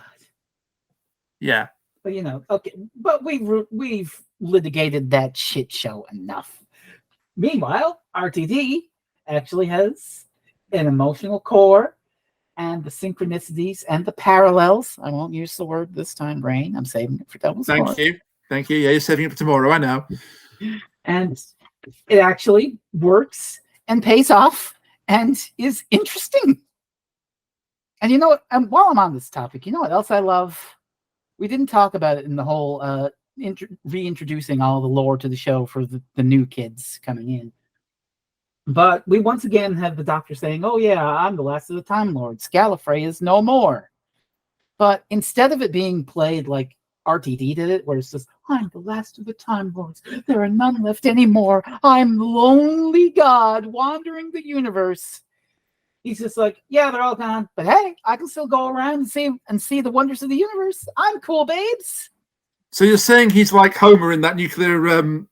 Yeah. But okay. But we've litigated that shit show enough. Meanwhile, RTD actually has an emotional core and the synchronicities and the parallels. I won't use the word this time, Rain. I'm saving it for Devil's Thank you. Yeah, you're saving it for tomorrow, I know. And it actually works and pays off and is interesting. And you know what? And while I'm on this topic, you know what else I love? We didn't talk about it in the whole reintroducing all the lore to the show for the new kids coming in. But we once again have the Doctor saying, oh yeah, I'm the last of the Time Lords. Gallifrey is no more. But instead of it being played like RTD did it, where it's just, I'm the last of the Time Lords. There are none left anymore. I'm lonely God wandering the universe. He's just like, yeah, they're all gone. But hey, I can still go around and see the wonders of the universe. I'm cool, babes. So you're saying he's like Homer in that nuclear bomb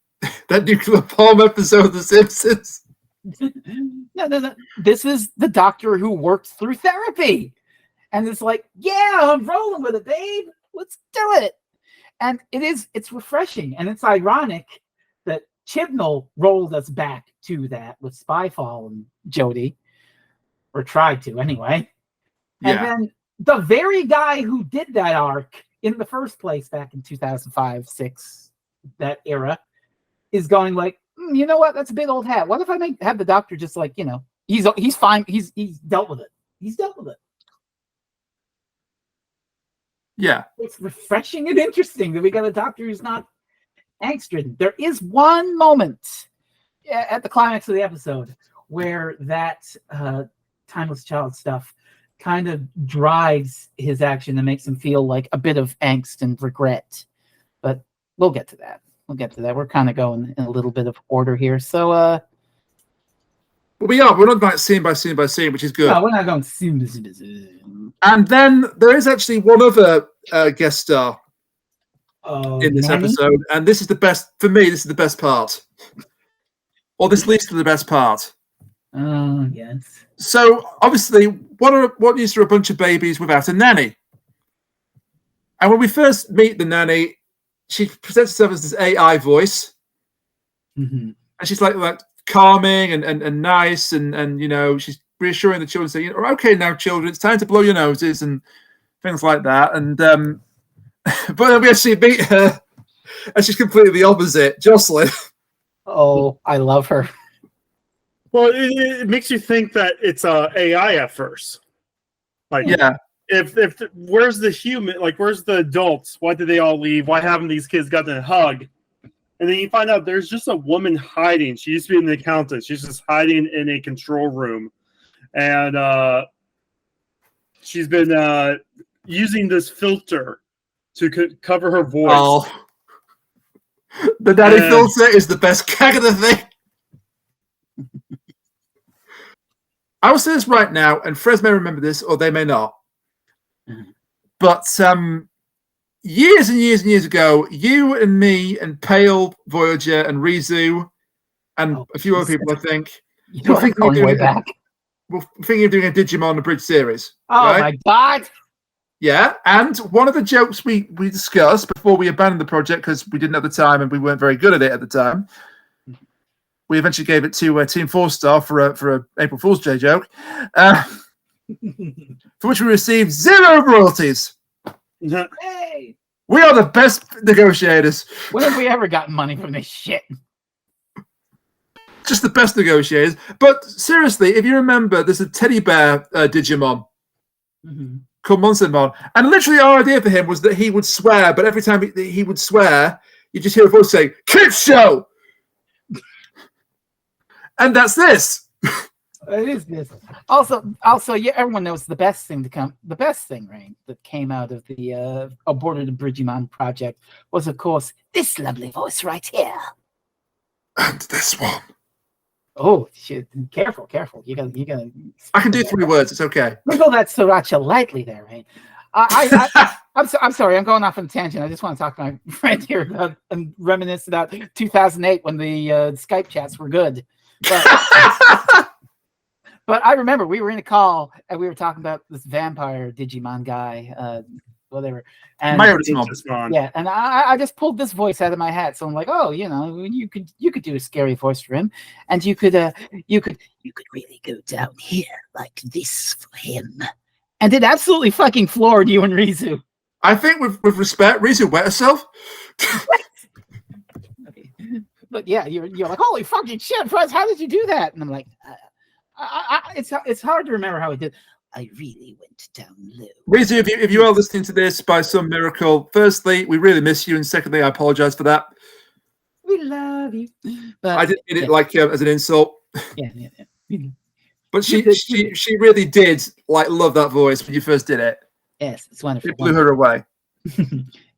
episode of The Simpsons? No. This is the Doctor who worked through therapy. And it's like, yeah, I'm rolling with it, babe. Let's do it. And it's refreshing. And it's ironic that Chibnall rolled us back to that with Spyfall and Jodie. Or tried to, anyway. And then the very guy who did that arc in the first place back in 2005, 6, that era, is going like, you know what? That's a big old hat. What if I have the Doctor just like, he's fine. He's dealt with it. He's dealt with it. Yeah. It's refreshing and interesting that we got a Doctor who's not angst-ridden. There is one moment at the climax of the episode where that Timeless Child stuff kind of drives his action and makes him feel like a bit of angst and regret. But we'll get to that. We're kind of going in a little bit of order here. So well, we are. We're not going scene by scene by scene, which is good. No, we're not going scene. And then there is actually one other guest star in this episode, and this is the best for me. This is the best part, or this leads to the best part. Oh, yes. So obviously, what used to a bunch of babies without a nanny? And when we first meet the nanny, she presents herself as this AI voice, Mm-hmm. and she's like calming and nice, and you know, she's reassuring the children, saying, "Okay, now children, it's time to blow your noses," and things like that. And but then we actually meet her, and she's completely the opposite, Jocelyn. Oh, I love her. Well, it makes you think that it's AI at first. Like, Yeah. if where's the human? Like, where's the adults? Why did they all leave? Why haven't these kids gotten a hug? And then you find out there's just a woman hiding. She used to be an accountant. She's just hiding in a control room, and she's been using this filter to cover her voice. Oh, the nanny filter is the best gag of the thing. I will say this right now, and Frez may remember this, or they may not. But years and years and years ago, you and me and Pale, Voyager, and Rizu, and a few other people, I think, You are going way back. we're thinking of doing a Digimon Abridged series. Oh right? my god! Yeah, and one of the jokes we discussed before we abandoned the project because we didn't have the time and we weren't very good at it at the time. We eventually gave it to Team 4-Star for a April Fool's Day joke, for which we received 0 royalties. Hey! We are the best negotiators. When have we ever gotten money from this shit? Just the best negotiators. But seriously, if you remember, there's a teddy bear Digimon called Monstermon, and literally our idea for him was that he would swear, but every time he would swear, you just hear a voice saying, "Kids show!" And that's this. It is this. Also, yeah, everyone knows the best thing, Rain, that came out of the aborted Bridgimon project was, of course, this lovely voice right here. And this one. Oh shit! Careful! You gotta. I can do 3 words. It's okay. Wiggle that sriracha lightly there, Rain. I'm sorry. I'm going off on a tangent. I just want to talk to my friend here about and reminisce about 2008 when the Skype chats were good. But I remember we were in a call and we were talking about this vampire Digimon guy, whatever. And yeah, and I just pulled this voice out of my hat. So I'm like, oh, you know, you could do a scary voice for him, and you could really go down here like this for him. And it absolutely fucking floored you and Rizu. I think with respect, Rizu wet herself. Okay. But yeah, you're like, holy fucking shit, Frez, how did you do that? And I'm like, it's hard to remember how I did. I really went down low. Rizu, if you are listening to this by some miracle, firstly, we really miss you, and secondly, I apologize for that. We love you. But I didn't mean it like as an insult. Yeah. But she really did like love that voice when you first did it. Yes, it's wonderful. It blew her away.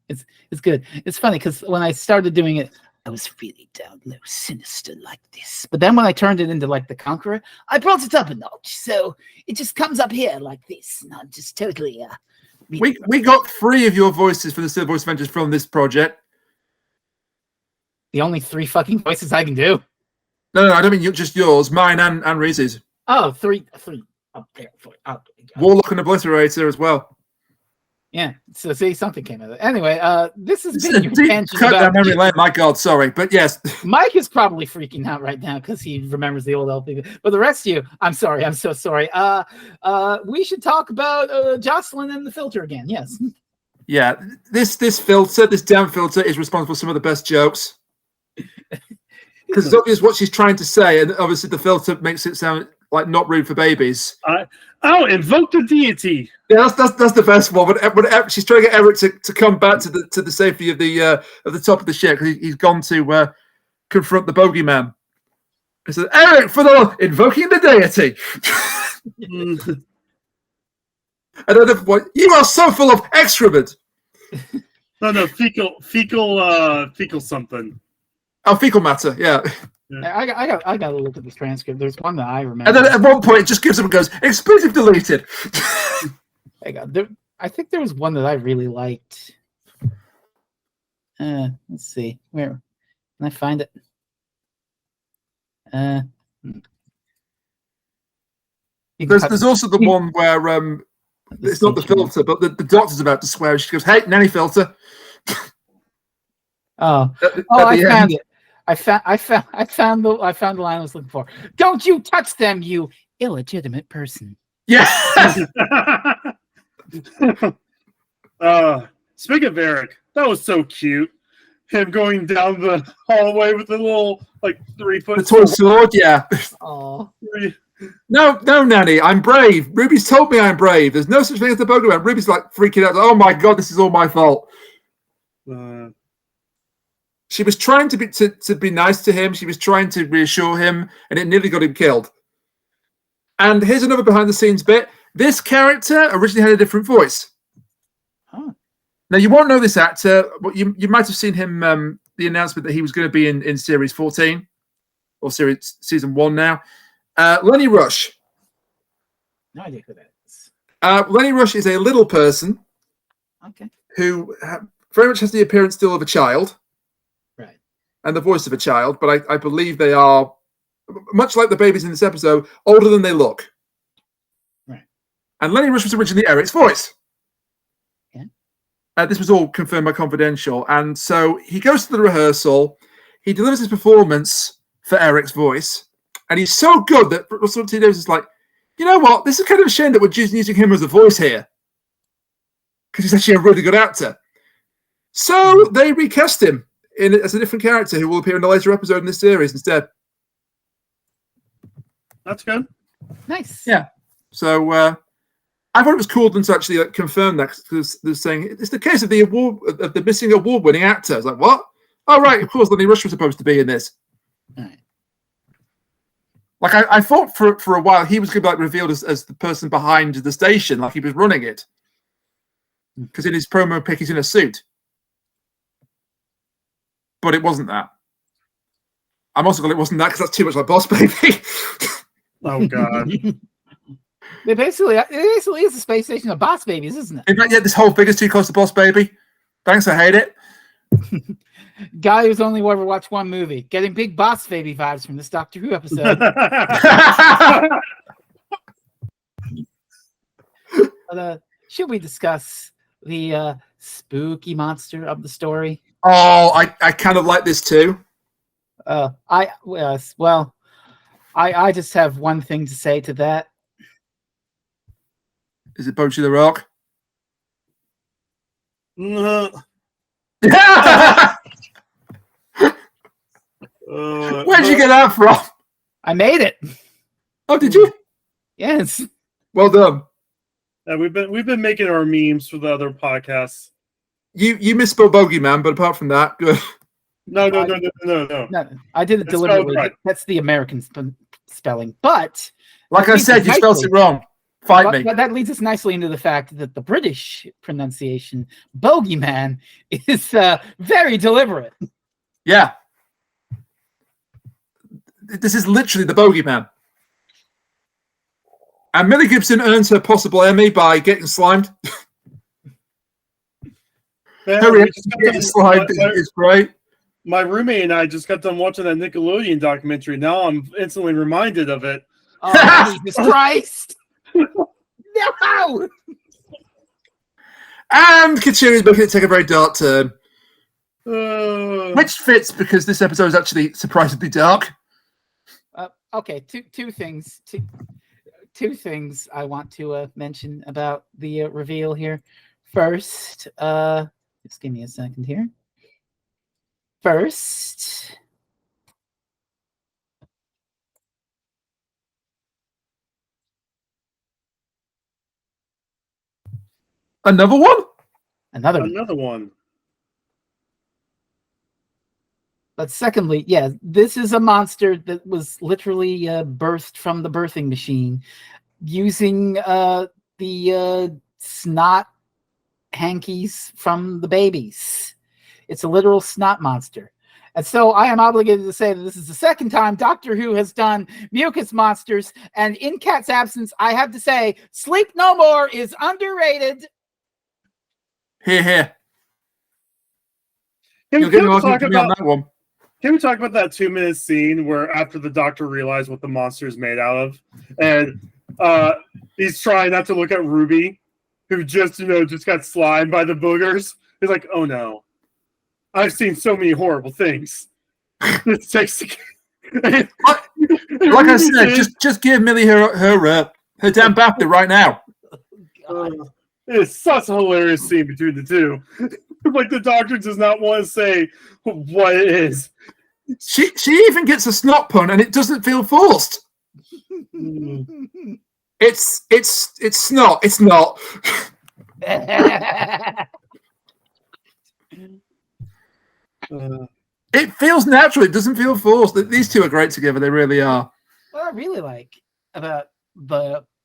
It's good. It's funny because when I started doing it, I was really down low, sinister like this. But then when I turned it into like the Conqueror, I brought it up a notch. So it just comes up here like this. And I'm just totally we got 3 of your voices for the Still Voice Adventures from this project. The only 3 fucking voices I can do. No, I don't mean just yours, mine and Reese's. Oh, 3 up there. Warlock and Obliterator as well. Yeah, so see, something came out of it. Anyway, this has been your deep tangent cut down about... memory lane. My God, sorry, but yes. Mike is probably freaking out right now because he remembers the old LP. But the rest of you, I'm sorry, I'm so sorry. We should talk about Jocelyn and the filter again. Yes. Yeah, this filter, this damn filter, is responsible for some of the best jokes. Because it's obvious what she's trying to say, and obviously the filter makes it sound like not rude for babies. Invoke the deity. Yeah, that's the best one. When she's trying to get Eric to come back to the safety of the top of the ship because he's gone to confront the bogeyman. He says, "Eric, for the invoking the deity." Another point. You are so full of excrement. No, fecal something. Oh, fecal matter. Yeah. I got to look at this transcript. There's one that I remember. And then at one point, it just gives him and goes, "Expletive deleted." I think there was one that I really liked. Let's see. Where can I find it? There's also the one where it's not the filter, but the doctor's about to swear. She goes, "Hey, nanny filter." I found it. I found the line I was looking for. Don't you touch them, you illegitimate person. Yeah. Speaking of Eric, that was so cute. Him going down the hallway with the little 3-foot the toy sword. Yeah. Oh. No, nanny, I'm brave. Ruby's told me I'm brave. There's no such thing as the bogeyman. Ruby's freaking out. Oh my god, this is all my fault. She was trying to be nice to him. She was trying to reassure him, and it nearly got him killed. And here's another behind the scenes bit. This character originally had a different voice. Huh. Now you won't know this actor, but you might have seen him. The announcement that he was going to be in series 14 or season 1 now. Lenny Rush. No idea who that is. Lenny Rush is a little person. Okay. Who very much has the appearance still of a child. Right. And the voice of a child, but I believe they are, much like the babies in this episode, older than they look. Right. And Lenny Rush was originally Eric's voice. Yeah. This was all confirmed by Confidential. And so he goes to the rehearsal. He delivers his performance for Eric's voice. And he's so good that Russell T. Davies is like, you know what? This is kind of a shame that we're just using him as a voice here. Because he's actually a really good actor. So they recast him as a different character who will appear in a later episode in this series instead. That's good. Nice. Yeah. So I thought it was cool them to actually confirm that, because they're saying it's the case of the missing award-winning actor. I was like, what? Oh, right. Of course, Lenny Rush was supposed to be in this. Right. I thought for a while he was going to be revealed as the person behind the station, like he was running it. Because in his promo pic, he's in a suit. But it wasn't that. I'm also glad it wasn't that, because that's too much like Boss Baby. Oh, God. It basically is a space station of Boss Babies, isn't it? In fact, yeah, this whole thing is too close to Boss Baby. Thanks, I hate it. Guy who's only ever watched one movie, getting big Boss Baby vibes from this Doctor Who episode. But, should we discuss the spooky monster of the story? Oh, I kind of like this too. I just have one thing to say to that. Is it Bochi the Rock? Where'd you get that from? I made it. Oh, did you? Yes. Well done. We've been making our memes for the other podcasts. You misspelled bogeyman, but apart from that, good. No. No, I did it It's deliberately. spelled right. That's the American spelling. But Like I said, you spelled it wrong. Fight me. But that leads us nicely into the fact that the British pronunciation, bogeyman, is very deliberate. Yeah. This is literally the bogeyman. And Millie Gibson earns her possible Emmy by getting slimed. Her reaction to getting slimed is great. My roommate and I just got done watching that Nickelodeon documentary. Now I'm instantly reminded of it. Oh, Jesus Christ! No! And Kuchiri's making it take a very dark turn. Which fits because this episode is actually surprisingly dark. Okay, two things. Two things I want to mention about the reveal here. First, just give me a second here. First, another one? Another one. But secondly, yeah, this is a monster that was literally birthed from the birthing machine using the snot hankies from the babies. It's a literal snot monster. And so I am obligated to say that this is the second time Doctor Who has done mucus monsters. And in Kat's absence, I have to say, Sleep No More is underrated. Here. Can You'll get an argument from me on that one. Can we talk about that 2-minute scene where after the Doctor realized what the monster is made out of, and he's trying not to look at Ruby, who just got slimed by the boogers. He's like, oh no, I've seen so many horrible things. This takes. Like I said, just give Millie her damn BAFTA right now. It's such a hilarious scene between the two. Like the doctor does not want to say what it is. She even gets a snot pun, and it doesn't feel forced. It's snot. It's not. It feels natural. It doesn't feel forced. These two are great together. They really are. What I really like about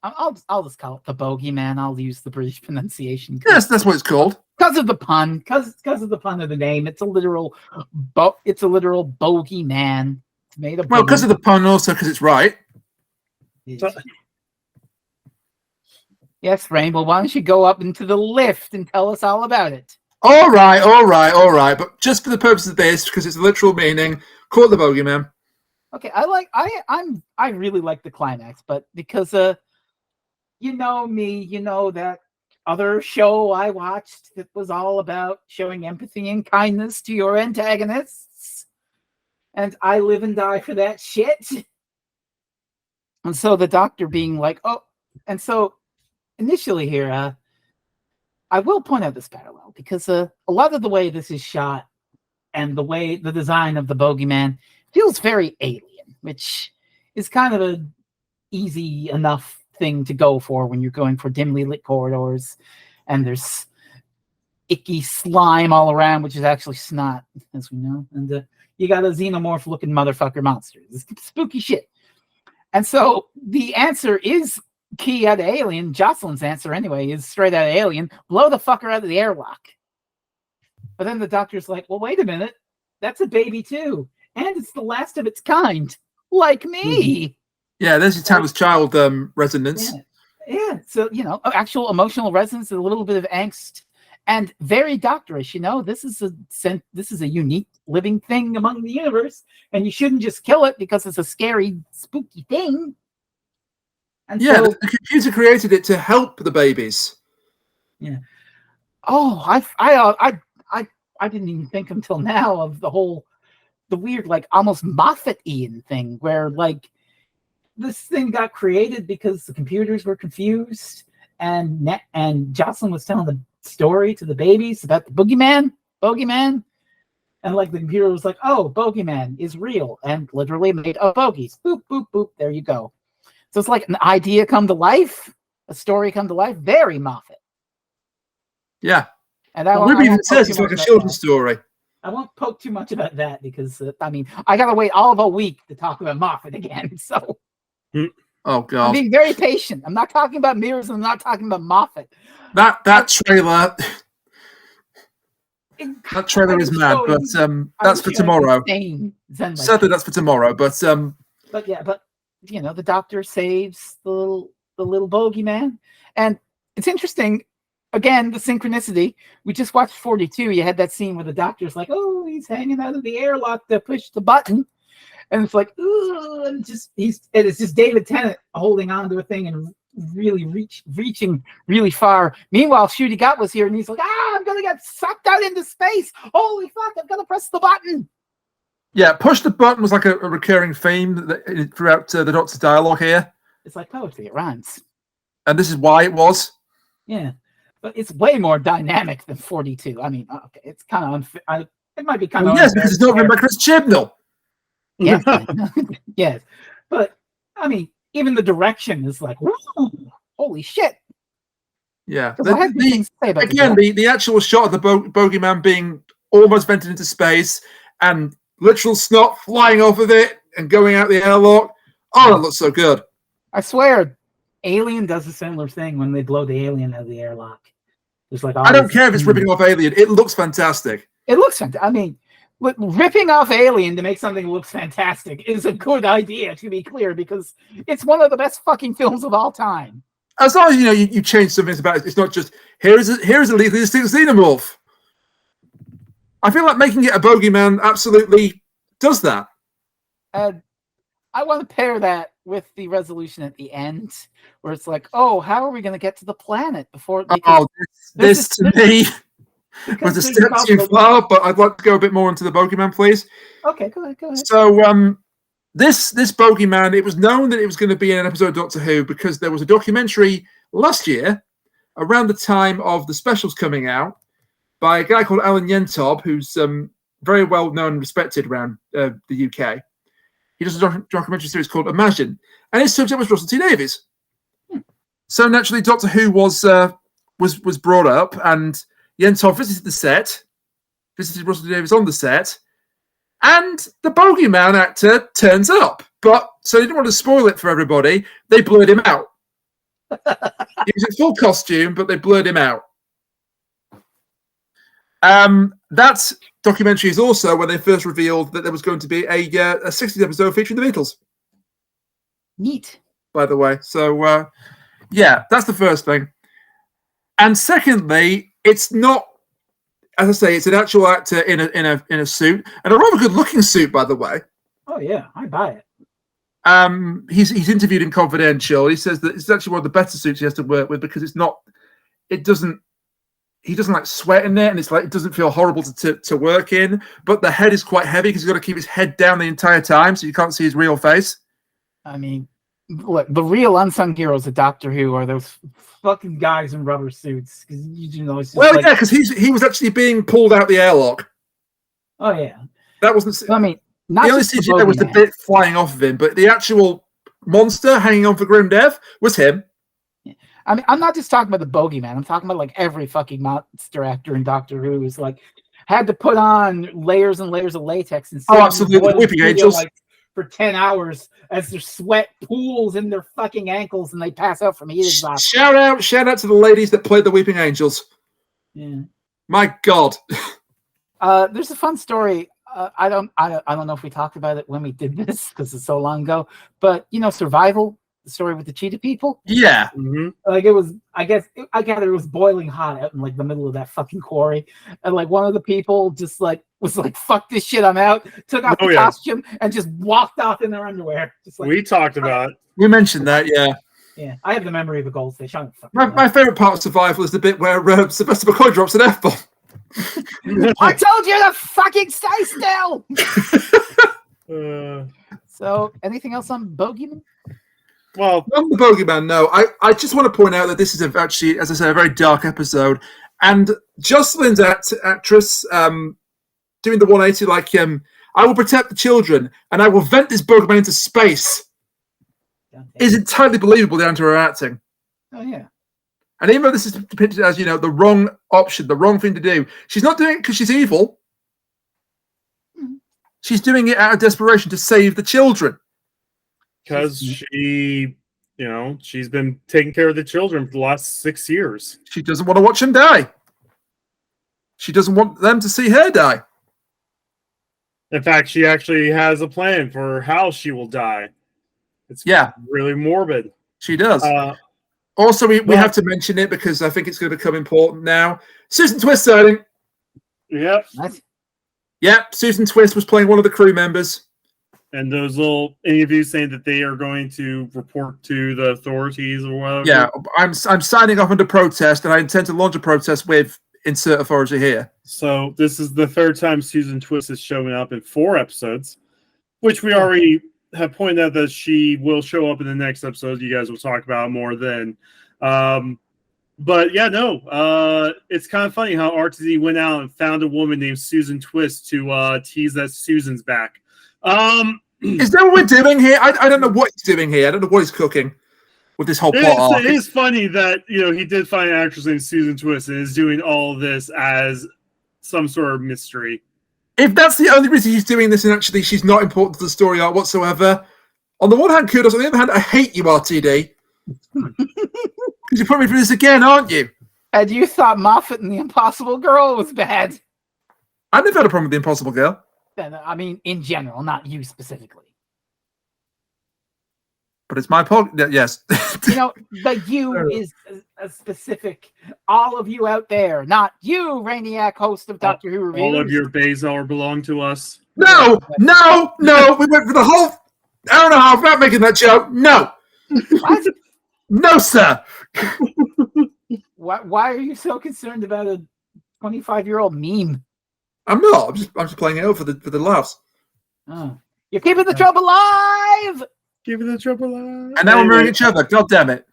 I'll just call it the bogeyman. I'll use the British pronunciation. Yes, that's what it's called. Because of the pun. Because of the pun of the name. It's a literal bogeyman. It's made of because of the pun, also because it's right. Yes, Rainbow. Why don't you go up into the lift and tell us all about it? All right. But just for the purpose of this, because it's a literal meaning, call it the bogeyman. Okay, I really like the climax, but because you know me, you know that other show I watched that was all about showing empathy and kindness to your antagonists, and I live and die for that shit. And so the doctor being like, oh, and so initially here, I will point out this parallel because a lot of the way this is shot and the way the design of the bogeyman feels very alien, which is kind of a easy enough thing to go for when you're going for dimly lit corridors and there's icky slime all around, which is actually snot, as we know, and you got a xenomorph looking motherfucker monster. It's spooky shit. And so the answer is key out of Alien. Jocelyn's answer anyway is straight out of Alien: blow the fucker out of the airlock. But then the doctor's like, well, wait a minute, that's a baby too, and it's the last of its kind, like me. Yeah, there's your Taylor's child resonance. Yeah. So actual emotional resonance, and a little bit of angst, and very doctorish. This is a unique living thing among the universe, and you shouldn't just kill it because it's a scary, spooky thing. And so, the computer created it to help the babies. Yeah. Oh, I didn't even think until now of the weird, like almost Moffat-ian thing where like this thing got created because the computers were confused and Jocelyn was telling the story to the babies about the bogeyman, and like the computer was like, oh, bogeyman is real and literally made of bogies. Boop, boop, boop. There you go. So it's like an idea come to life, a story come to life. Very Moffat. Yeah. And Ruby even says it's like a children's story. I won't poke too much about that because I gotta wait all of a week to talk about Moffat again. So, oh god, I'm being very patient. I'm not talking about mirrors, and I'm not talking about Moffat. That trailer, that trailer is mad, but that's for tomorrow. Sadly, that's for tomorrow. But the doctor saves the little bogeyman, and it's interesting. Again, the synchronicity. We just watched 42. You had that scene where the doctor's like, "Oh, he's hanging out of the airlock to push the button," and it's like, "Ooh," and it's just David Tennant holding on to a thing and really reaching really far. Meanwhile, Shooty Gott was here, and he's like, I'm gonna get sucked out into space. Holy fuck! I've got to press the button. Yeah, push the button was like a recurring theme throughout the Doctor's dialogue here. It's like poetry. It rhymes. And this is why it was. Yeah. But it's way more dynamic than 42. I mean, okay, it's kind of unfair. It might be kind of yes, because it's not written by Chris Chibnall. Yes, yes. But I mean, even the direction is like, whoa, holy shit. Yeah. The actual shot of the bogeyman being almost vented into space and literal snot flying off of it and going out the airlock. Oh, that looks so good. I swear. Alien does a similar thing when they blow the alien out of the airlock. There's like I don't care if it's ripping off Alien. It looks fantastic. It looks fantastic. I mean, ripping off Alien to make something look fantastic is a good idea, to be clear, because it's one of the best fucking films of all time. As long as you change some things about it, it's not just here's a lethally distinct xenomorph. I feel like making it a bogeyman absolutely does that. I want to pair that with the resolution at the end, where it's like, oh, how are we going to get to the planet before? Oh, this to me was a step too far, but I'd like to go a bit more into the bogeyman, please. Okay, go ahead. So, this bogeyman, it was known that it was going to be in an episode of Doctor Who because there was a documentary last year around the time of the specials coming out by a guy called Alan Yentob, who's very well known and respected around the UK. He does a documentary series called Imagine, and his subject was Russell T Davies. So naturally, Doctor Who was brought up, and Yentob visited the set, visited Russell T Davies on the set, and the bogeyman actor turns up. But so they didn't want to spoil it for everybody. They blurred him out. He was in full costume, but they blurred him out. That documentary is also when they first revealed that there was going to be a 60th episode featuring the Beatles. Neat. By the way. So, yeah, that's the first thing. And secondly, it's not, as I say, it's an actual actor in a suit, and a rather good-looking suit, by the way. Oh, yeah, I buy it. He's interviewed in Confidential. He says that it's actually one of the better suits he has to work with because he doesn't like sweat in it, and it's like it doesn't feel horrible to work in. But the head is quite heavy because he's got to keep his head down the entire time, so you can't see his real face. I mean, look, the real unsung heroes of Doctor Who are those fucking guys in rubber suits. Because it's just yeah, because he was actually being pulled out the airlock. Oh yeah, that wasn't. I mean, not the only just CGI was the bit flying off of him, but the actual monster hanging on for grim death was him. I mean, I'm not just talking about the bogeyman. I'm talking about like every fucking monster actor in Doctor Who is like had to put on layers and layers of latex and absolutely, Weeping Angels like, for 10 hours as their sweat pools in their fucking ankles and they pass out from heat exhaustion. Shout out to the ladies that played the Weeping Angels. Yeah, my God. There's a fun story. I don't know if we talked about it when we did this because it's so long ago. But Survival. The story with the cheetah people. Yeah. Mm-hmm. Like it was, I gather it was boiling hot out in like the middle of that fucking quarry. And like one of the people just like was like, fuck this shit, I'm out. Took off the costume and just walked off in their underwear. Just like, we talked about it. We mentioned that, yeah. Yeah. I have the memory of a goldfish. My favorite part of Survival is the bit where Sylvester McCoy drops an F-bomb. I told you to fucking stay still. So anything else on Bogeyman? Well, on the Bogeyman, no. I just want to point out that this is actually, as I said, a very dark episode. And Jocelyn's actress doing the 180 like, I will protect the children and I will vent this Bogeyman into space is entirely believable down to her acting. Oh, yeah. And even though this is depicted as, the wrong option, the wrong thing to do, she's not doing it because she's evil. Mm-hmm. She's doing it out of desperation to save the children. Because she's been taking care of the children for the last 6 years. She doesn't want to watch them die. She doesn't want them to see her die. In fact, she actually has a plan for how she will die. It's really morbid. She does. Also, we have to mention it because I think it's going to become important now. Susan Twist sighting. Yep. What? Yep, Susan Twist was playing one of the crew members. And those little interviews saying that they are going to report to the authorities or whatever. Yeah, I'm signing off under protest, and I intend to launch a protest with insert authority here. So this is the third time Susan Twist is showing up in 4 episodes, which we already have pointed out that she will show up in the next episode. You guys will talk about more then. But yeah, no, it's kind of funny how RTD went out and found a woman named Susan Twist to tease that Susan's back. Is that what we're doing here? I don't know what he's doing here. I don't know what he's cooking with this whole plot. It is funny that he did find an actress named Susan Twist and is doing all of this as some sort of mystery. If that's the only reason he's doing this, and actually she's not important to the story arc whatsoever, on the one hand, kudos. On the other hand, I hate you, RTD. Because you're putting me through this again, aren't you? And you thought Moffat and the Impossible Girl was bad. I've never had a problem with the Impossible Girl. I mean, in general, not you specifically. But it's my podcast. Yes. The you is a specific. All of you out there, not you, Rainiac, host of Doctor Who Reviews. All of your Bazar belong to us. No. We went for the whole hour and a half without making that joke. No. What? No, sir. Why are you so concerned about a 25-year-old meme? I'm not. I'm just playing it out for the laughs. Oh. You're keeping the trouble alive. Keeping the trouble alive. And now we're mirroring each other. God damn it.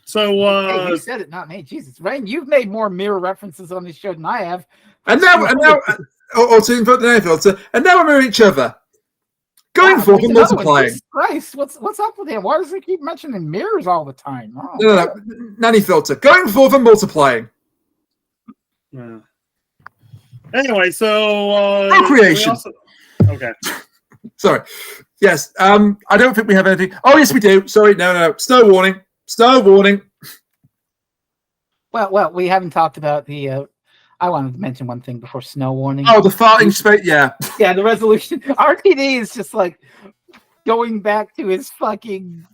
So, Hey, you said it, not me. Jesus, Ryan, you've made more mirror references on this show than I have. And now, filter. And now we're mirroring each other. Going forth and there's another one. multiplying. Jesus Christ, what's up with him? Why does he keep mentioning mirrors all the time? Oh, No. Nanny filter. Going forth and multiplying. yeah. Anyway, so Procreation. Okay. Sorry. Yes. I don't think we have anything. Oh, yes, we do. Sorry. No. Snow warning. Snow warning. Well, we haven't talked about the. I wanted to mention one thing before snow warning. Oh, the farting space. Yeah. Yeah, the resolution. RTD is just like going back to his fucking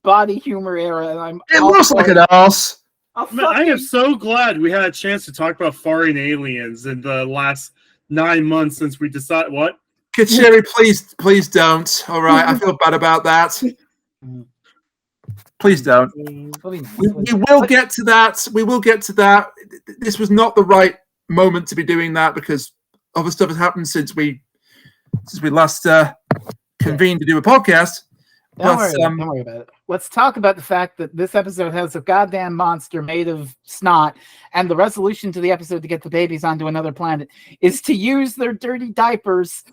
body humor era, and It looks like an ass. Man, I am so glad we had a chance to talk about foreign aliens in the last 9 months since we decided what. Kuchiri, please don't. All right, I feel bad about that. Please don't. We will get to that. We will get to that. This was not the right moment to be doing that because other stuff has happened since we last convened to do a podcast. Don't worry about it. Let's talk about the fact that this episode has a goddamn monster made of snot, and the resolution to the episode to get the babies onto another planet is to use their dirty diapers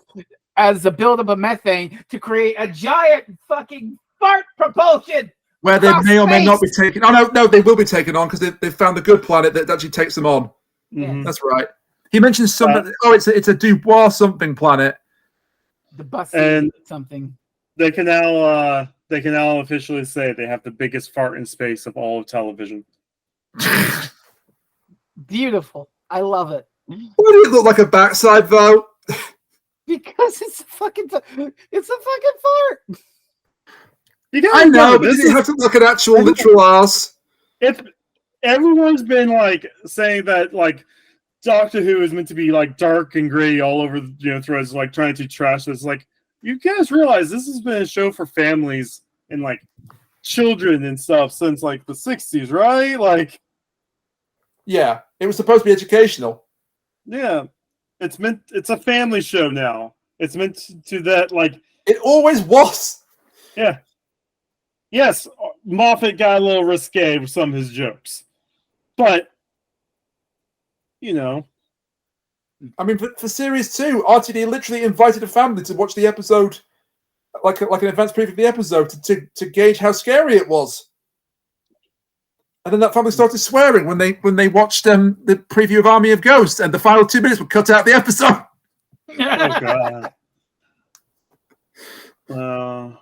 as a buildup of methane to create a giant fucking fart propulsion. Where they may or may not be taken. Oh no, they will be taken on because they've found a good planet that actually takes them on. Mm-hmm. That's right. He mentioned something. It's a Dubois something planet. The bus something. They can now officially say they have the biggest fart in space of all of television. Beautiful. I love it. Why do it look like a backside though? Because it's a fucking fart. I know, but you have to look at actual literal ass. If everyone's been like saying that like Doctor Who is meant to be like dark and gritty all over threads, like trying to trash this, like you guys realize this has been a show for families and like children and stuff since like the 60s, right? Like, yeah, it was supposed to be educational. Yeah, it's a family show now. It's meant to that, like it always was. Yeah. Yes, Moffat got a little risque with some of his jokes, but I mean, for series 2, RTD literally invited a family to watch the episode, like an advance preview of the episode, to gauge how scary it was. And then that family started swearing when they watched the preview of Army of Ghosts, and the final 2 minutes were cut out of the episode. Oh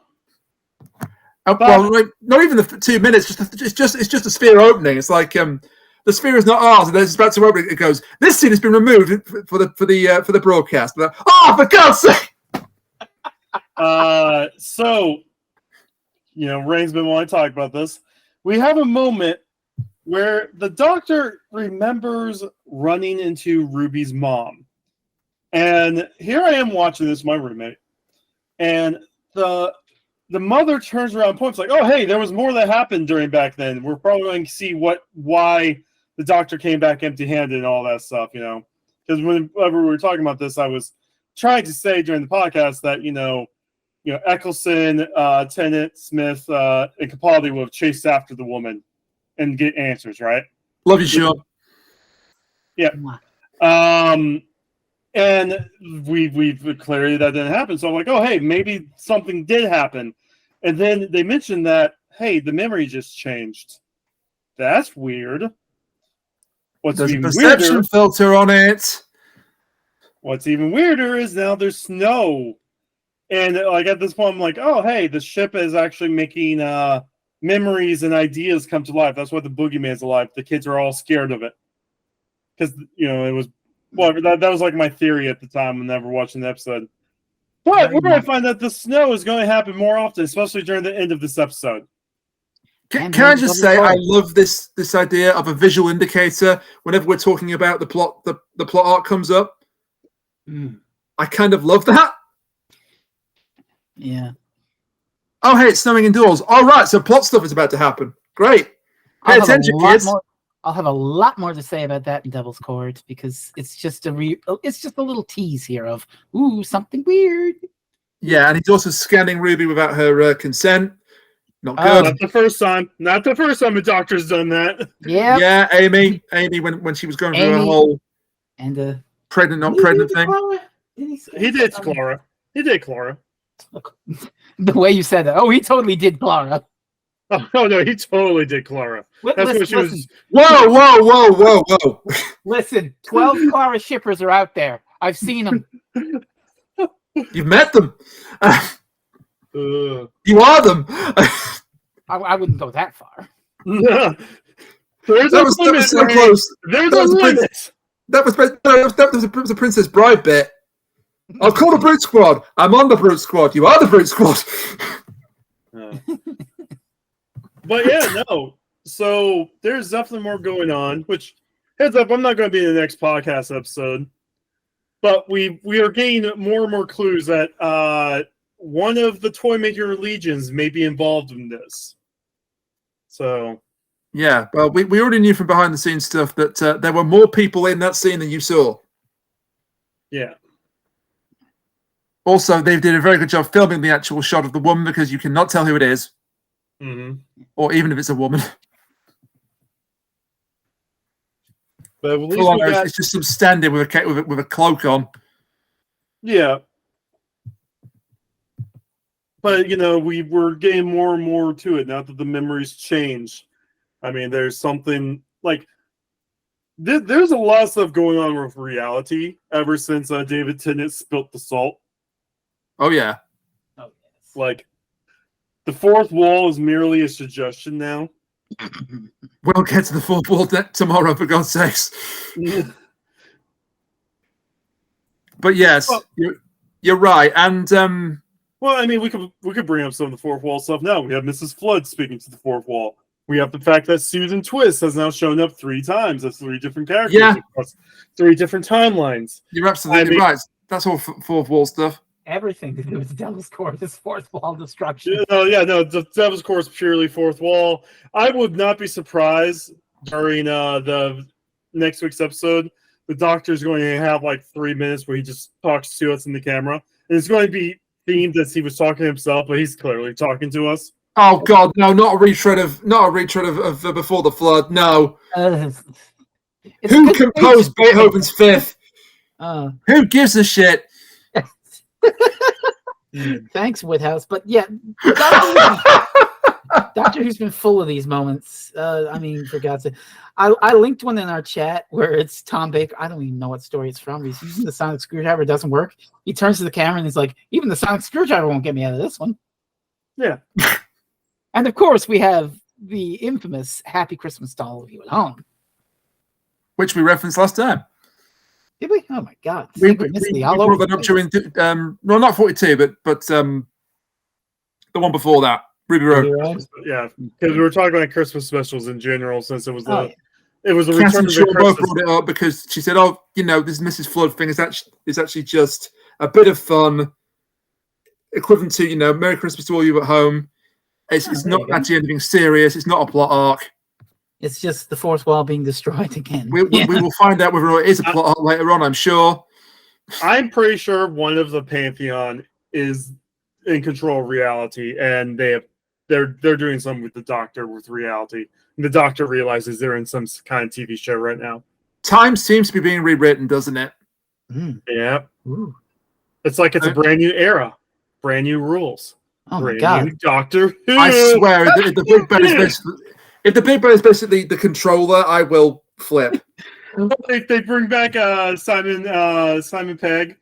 god. Well, like, not even the 2 minutes. It's just a sphere opening. It's like the sphere is not ours, and then it's about to open. It goes. This scene has been removed for the broadcast. Oh, for God's sake! So, Rain's been wanting to talk about this. We have a moment where the Doctor remembers running into Ruby's mom, and here I am watching this with my roommate, and the mother turns around and points like, "Oh, hey, there was more that happened during back then. We're probably going to see why the Doctor came back empty-handed and all that stuff, Because whenever we were talking about this, I was trying to say during the podcast that Eccleston, Tennant, Smith, and Capaldi would have chased after the woman and get answers, right? Love you, Sean. Yeah. And we've clearly that didn't happen. So I'm like, oh, hey, maybe something did happen. And then they mentioned that, hey, the memory just changed. That's weird. There's a perception filter on it. What's even weirder is now there's snow. And like at this point, I'm like, oh, hey, the ship is actually making memories and ideas come to life. That's why the boogeyman's alive. The kids are all scared of it. Because, it was... Well, that was like my theory at the time whenever watching the episode. But we're going to find that the snow is going to happen more often, especially during the end of this episode. Can I just say I love this idea of a visual indicator whenever we're talking about the plot arc comes up. I kind of love that. Yeah. Oh, hey, it's snowing indoors. All right, so plot stuff is about to happen. Great. Pay attention, kids. I'll have a lot more to say about that in Devil's Court because it's just a little tease here of something weird. Yeah, and he's also scanning Ruby without her consent. Not good. Not the first time. Not the first time a doctor's done that. Yeah. Yeah, Amy, when she was going through her whole pregnant, not pregnant thing. He did Clara. He did Clara. The way you said that. Oh, he totally did Clara. Oh no, he totally did Clara. That's what she was. Whoa. Listen, 12 Clara shippers are out there. I've seen them. You've met them. You are them. I wouldn't go that far. There's a limit. So close. There's a limit. That was a Princess Bride bit. I'll call the Brute Squad. I'm on the Brute Squad. You are the Brute Squad. But yeah, no. So there's definitely more going on. Which, heads up, I'm not going to be in the next podcast episode. But we are getting more and more clues that one of the toy maker legions may be involved in this. So, yeah. Well, we already knew from behind the scenes stuff that there were more people in that scene than you saw. Yeah. Also, they did a very good job filming the actual shot of the woman because you cannot tell who it is. Mm-hmm. Or even if it's a woman. But at least it's just some standing with a cloak on. Yeah. But, we're getting more and more to it now that the memories change. I mean, there's something like... There's a lot of stuff going on with reality ever since David Tennant spilt the salt. Oh, yeah. Oh, yes. Like, the fourth wall is merely a suggestion now. We'll get to the fourth wall tomorrow, for God's sakes. But yes, you're right. And well, I mean, we could bring up some of the fourth wall stuff now. We have Mrs. Flood speaking to the fourth wall. We have the fact that Susan Twist has now shown up 3 times as 3 different characters across 3 different timelines. You're absolutely right. That's all fourth wall stuff. Everything to do with the Devil's Court is fourth wall destruction. The Devil's Court is purely fourth wall. I would not be surprised during the next week's episode. The Doctor's going to have like 3 minutes where he just talks to us in the camera, and it's going to be themed as he was talking to himself, but he's clearly talking to us. Oh God, no! Not a retread of Before the Flood. No. Who composed Beethoven's Fifth? Who gives a shit? Thanks, Woodhouse. But yeah, Doctor Who's been full of these moments. I mean, for God's sake. I linked one in our chat where it's Tom Baker. I don't even know what story it's from. He's using the sonic screwdriver. It doesn't work. He turns to the camera and he's like, even the sonic screwdriver won't get me out of this one. Yeah. And of course, we have the infamous Happy Christmas doll of you at home. Which we referenced last time. Did we? Oh my God! We brought that up during well, not 42, but the one before that, Ruby Road. Yeah, because we were talking about Christmas specials in general, since it was it was a Cass return and to Shaw the both Christmas. brought it up because she said, "Oh, this Mrs. Flood thing is actually just a bit of fun, equivalent to Merry Christmas to all you at home. It's not actually anything serious. It's not a plot arc. It's just the fourth wall being destroyed again. We will find out whether it is a plot arc later on, I'm sure. I'm pretty sure one of the Pantheon is in control of reality, and they're doing something with the Doctor with reality. And the Doctor realizes they're in some kind of TV show right now. Time seems to be being rewritten, doesn't it? Yeah. Ooh. It's like it's a brand new era, brand new rules. Oh my brand God! new Doctor Who. I swear, if the Big Ben is basically the controller, I will flip. They bring back Simon Pegg,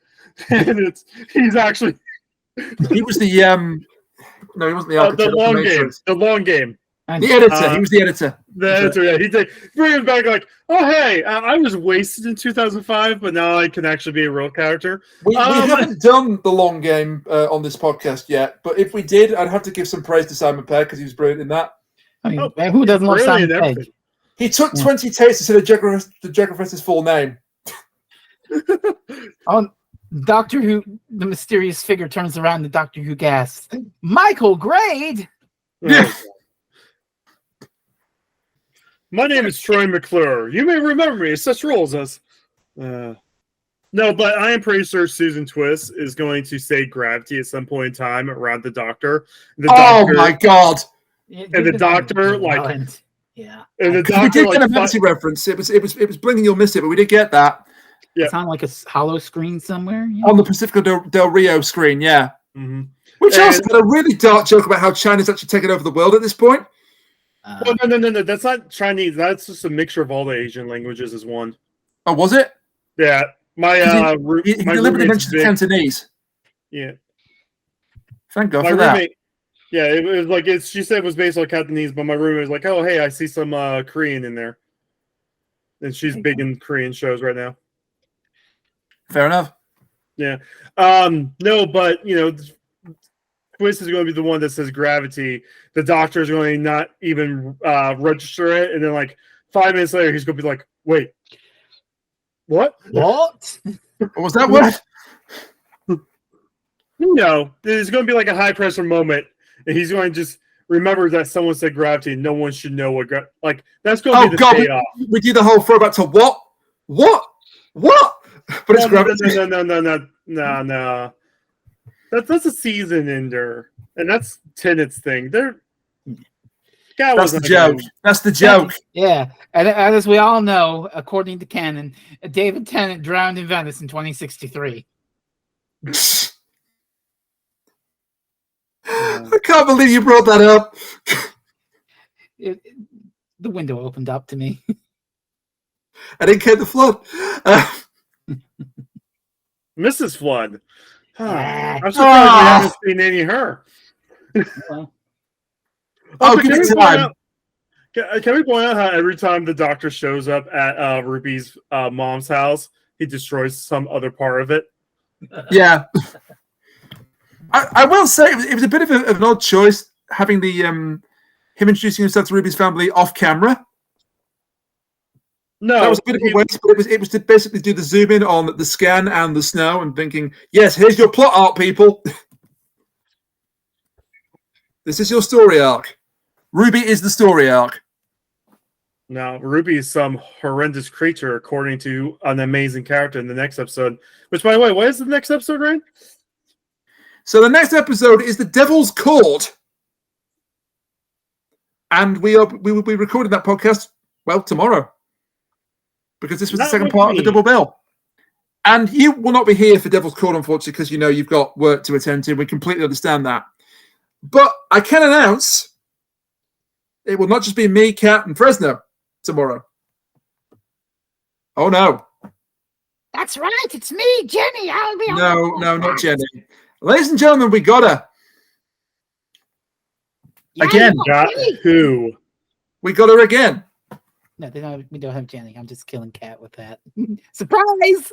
and he's actually he was the no, he wasn't the architect. The long game. The editor. He was the editor. The editor. Yeah, he did bring him back. Like, oh hey, I was wasted in 2005, but now I can actually be a real character. We haven't done the long game on this podcast yet, but if we did, I'd have to give some praise to Simon Pegg because he was brilliant in that. I mean, who doesn't love Simon Pegg? He took 20 takes to say the geographer's full name. Doctor Who, the mysterious figure turns around and Doctor Who gasps, Michael Grade? Yeah. My name is Troy McClure. You may remember me as such roles as... no, but I am pretty sure Susan Twist is going to say gravity at some point in time around the Doctor. My God. And the Doctor, like... Yeah. And the We Doctor, did like... get a fancy reference. It was blinking you'll miss it, but we did get that. Yeah. It's on like a hollow screen somewhere. Yeah. On the Pacifico del Rio screen, yeah. Mm-hmm. Which also had a really dark joke about how China's actually taken over the world at this point. Well, no. That's not Chinese. That's just a mixture of all the Asian languages as one. Oh, was it? Yeah. He deliberately mentioned Cantonese. Yeah. Thank God for that. Yeah, it was like she said it was based on Cantonese, but my roommate was like, "Oh, hey, I see some Korean in there," and she's big in Korean shows right now. Fair enough. Yeah. No, but Twist is going to be the one that says gravity. The Doctor is going to not even register it, and then like 5 minutes later, he's going to be like, "Wait, what? What? Was that what? No, there's going to be like a high pressure moment, and he's going to just remember that someone said gravity, and no one should know what that's going to be the payoff." We do the whole throwback to what? But it's gravity. No. That's a season ender, and that's Tennant's thing. That's the joke. That's the joke. Yeah, and as we all know, according to canon, David Tennant drowned in Venice in 2063. I can't believe you brought that up. The window opened up to me. I didn't get the flood. Mrs. Flood. Ah. I'm surprised we haven't seen any of her. Well, Give me time. Can we point out how every time the Doctor shows up at Ruby's mom's house, he destroys some other part of it? Yeah. I will say it was a bit of an odd choice having the him introducing himself to Ruby's family off camera. No, that was a bit of a waste, but it was to basically do the zoom in on the scan and the snow and thinking, yes, here's your plot arc, people. This is your story arc. Ruby is the story arc. No, Ruby is some horrendous creature, according to an amazing character in the next episode. Which, by the way, what is the next episode, Ryan? So the next episode is the Devil's Court, and we will be recording that podcast tomorrow, because this was the second part of the double bill. And you will not be here for Devil's Court, unfortunately, because you've got work to attend to. We completely understand that. But I can announce it will not just be me, Kat, and Frezno tomorrow. Oh no! That's right. It's me, Jenny. I'll be on. No, not Jenny. Ladies and gentlemen, we got her. Again. Got who? We got her again. No, we don't have Jenny. I'm just killing Kat with that. Surprise!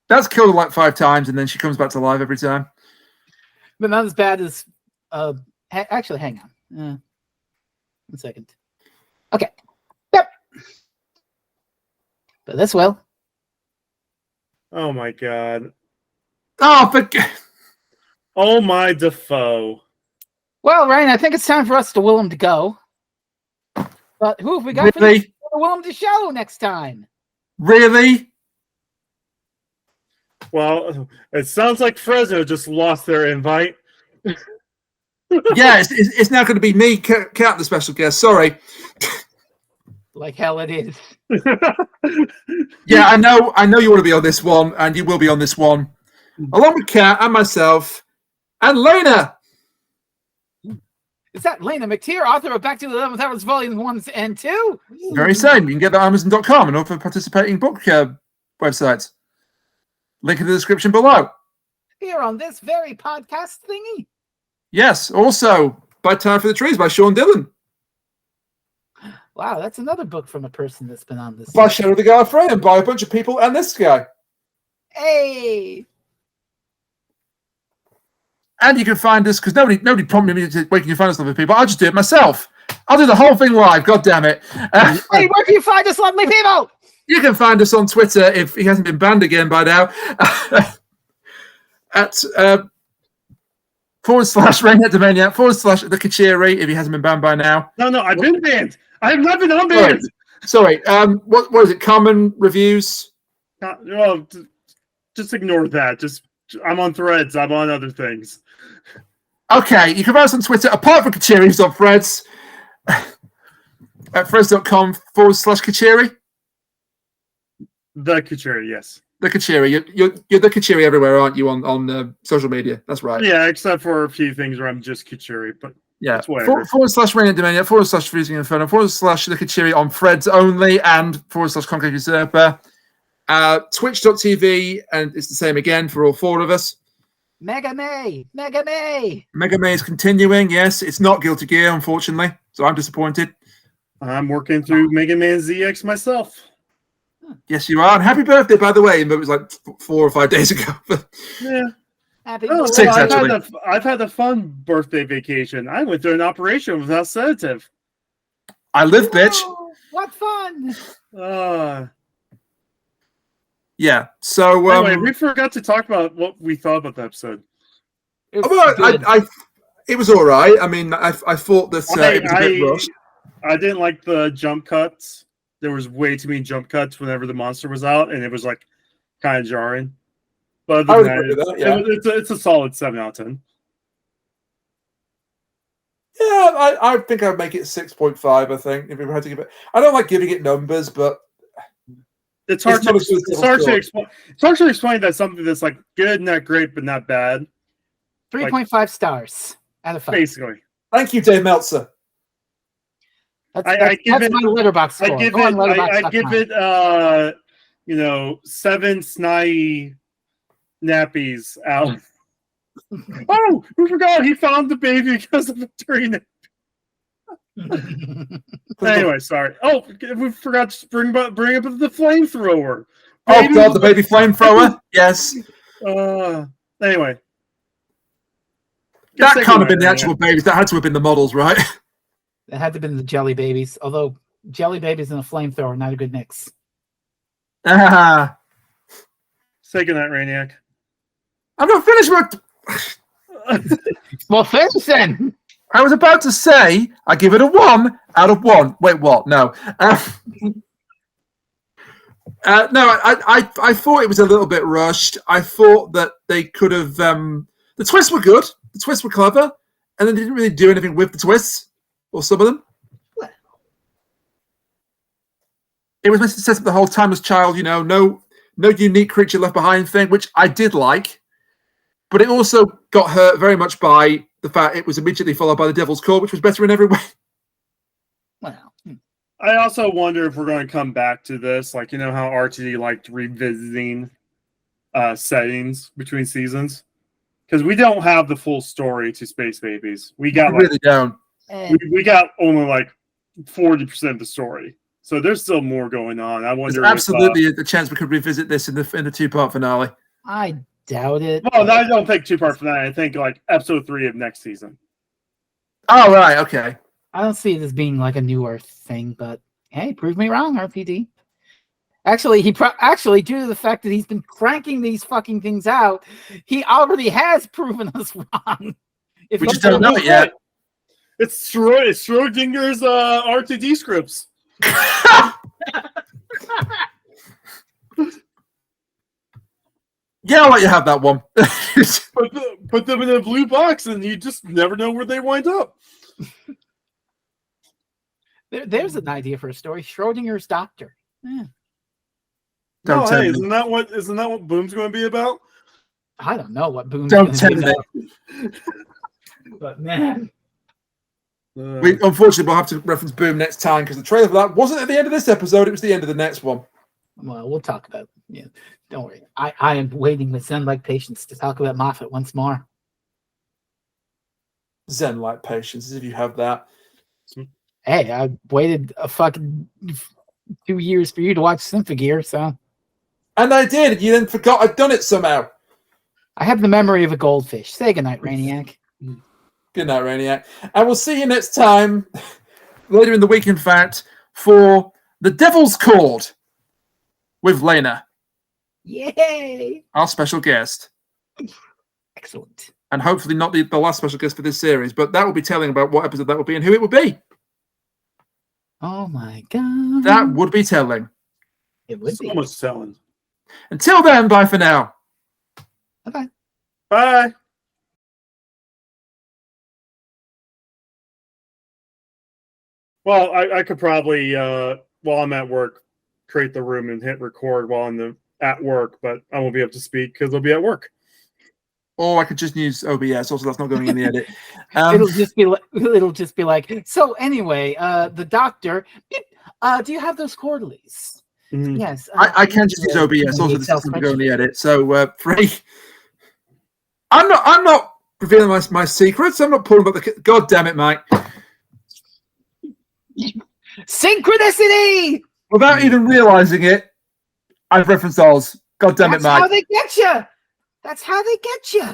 That's killed her like 5 times, and then she comes back to life every time. But not as bad as... actually, hang on. 1 second. Okay. Yep. But this will. Oh, my God. Oh my Defoe. Well, Ryan, I think it's time for us to will him to go. But who have we got really? for will him to show next time? Really? Well, it sounds like Frezno just lost their invite. Yeah, it's now going to be me, Kat, the special guest. Sorry. Like hell it is. Yeah, I know you want to be on this one, and you will be on this one. Along with Kat and myself and Lena. Is that Lena McTeer, author of Back to the 11th Hours Volume 1 and 2? Very same. You can get that on Amazon.com and other participating book websites. Link in the description below. Here on this very podcast thingy. Yes. Also, By Time for the Trees by Sean Dillon. Wow, that's another book from a person that's been on this. By Shadow the Gallifrey and by a bunch of people and this guy. Hey! And you can find us, because nobody prompted me to where can you find us, lovely people. I'll just do it myself. I'll do the whole thing live, god damn it. Hey, where can you find us, lovely people? You can find us on Twitter if he hasn't been banned again by now. At /Rainhead the Maniac / the Kuchiri if he hasn't been banned by now. No, I've been banned. I have not been unbanned. Sorry. What is it? Common reviews? Well, just ignore that. I'm on Threads. I'm on other things. Okay, you can find us on Twitter, apart from Kuchiri, who's on Freds, at freds.com /Kuchiri. The Kuchiri, yes. The Kuchiri. You're the Kuchiri everywhere, aren't you, on social media? That's right. Yeah, except for a few things where I'm just Kuchiri, but yeah. it's whatever. /Rainhead Dominion, /Freezing Inferno, / the Kuchiri on Freds only, and / Concrete Usurper. Twitch.tv, and it's the same again for all four of us. Mega May is continuing. Yes, it's not Guilty Gear, unfortunately, so I'm disappointed. I'm working through Mega Man ZX myself. Yes, you are. And happy birthday, by the way. It was like 4 or 5 days ago. Yeah. Happy Oh, birthday. well, I've had a fun birthday vacation. I went through an operation without sedative. I live, bitch. Oh, what fun! Yeah. So anyway, we forgot to talk about what we thought about the episode. It was well, it was all right. I mean, I thought that it was a bit rushed. I didn't like the jump cuts. There was way too many jump cuts whenever the monster was out, and it was like kind of jarring. But other than that, it's a solid 7 out of 10. Yeah, I think I'd make it 6.5. I think if we had to give it, I don't like giving it numbers, but it's hard to explain that something that's like good, not great, but not bad. 3.5 stars out of 5. Basically. Thank you, Dave Meltzer. That's my letterbox score. I give it 7 snotty nappies out. Oh, we forgot he found the baby because of a tree. Anyway, sorry. Oh, we forgot to bring up the flamethrower. Oh God, the baby flamethrower. Yes. Anyway, that can't have been the actual babies. That had to have been the models, right? It had to have been the jelly babies. Although jelly babies and a flamethrower, not a good mix. Ah. Say goodnight, Rainiac. I'm not finished with. Well, finish then. I was about to say I give it a 1 out of 1. Wait, what? No. No, I thought it was a little bit rushed. I thought that they could have. The twists were good. The twists were clever, and they didn't really do anything with the twists, or some of them. It was meant to set up the whole timeless child, no unique creature left behind thing, which I did like. But it also got hurt very much by the fact it was immediately followed by the Devil's Call, which was better in every way. Well, I also wonder if we're going to come back to this, like how RTD liked revisiting settings between seasons, because we don't have the full story to Space Babies. We got really don't. We got only like 40% of the story, so there's still more going on. I wonder. There's absolutely the chance we could revisit this in the 2-part finale. I doubt it. Well, I don't think 2-part finale. I think like episode 3 of next season. Oh, right. Okay. I don't see it as being like a New Earth thing, but hey, prove me wrong, RPD. Actually, due to the fact that he's been cranking these fucking things out, he already has proven us wrong. We just don't know it yet. It's Schrodinger's RTD scripts. Yeah, I'll let you have that one. Put them in a blue box, and you just never know where they wind up. There's an idea for a story: Schrodinger's doctor. Yeah. Isn't that what Boom's going to be about? I don't know what Boom's going to be about. But man, we unfortunately will have to reference Boom next time because the trailer for that wasn't at the end of this episode; it was the end of the next one. Well, we'll talk about it. Yeah, don't worry. I am waiting with zen-like patience to talk about Moffat once more. Zen-like patience, as if you have that. Hey, I waited a fucking 2 years for you to watch Symphogear, so. And I did. You then forgot I'd done it somehow. I have the memory of a goldfish. Say goodnight, Rainiac. Good night, Rainiac. And we'll see you next time, later in the week, in fact, for The Devil's Chord. with Lena, Yay! our special guest. Excellent. And hopefully not the last special guest for this series, but that will be telling about what episode that will be and who it will be. Oh my god. That would be telling. It would So be. much selling. Until then, bye for now. Bye-bye. Bye. Well, I could probably, while I'm at work, create the room and hit record while I'm at work, but I won't be able to speak because I'll be at work. Or I could just use OBS. Also, that's not going in the edit. It'll just be like. So anyway, the doctor. Do you have those quarterlies? Mhm. Yes. I can just use OBS. Also, this Excel is going to go in the spreadsheet. edit. So, Free. I'm not revealing my secrets. I'm not pulling about the. God damn it, Mike! Synchronicity. Without even realizing it, I've referenced Oz. God damn it, That's Mike! how they get you. That's how they get you.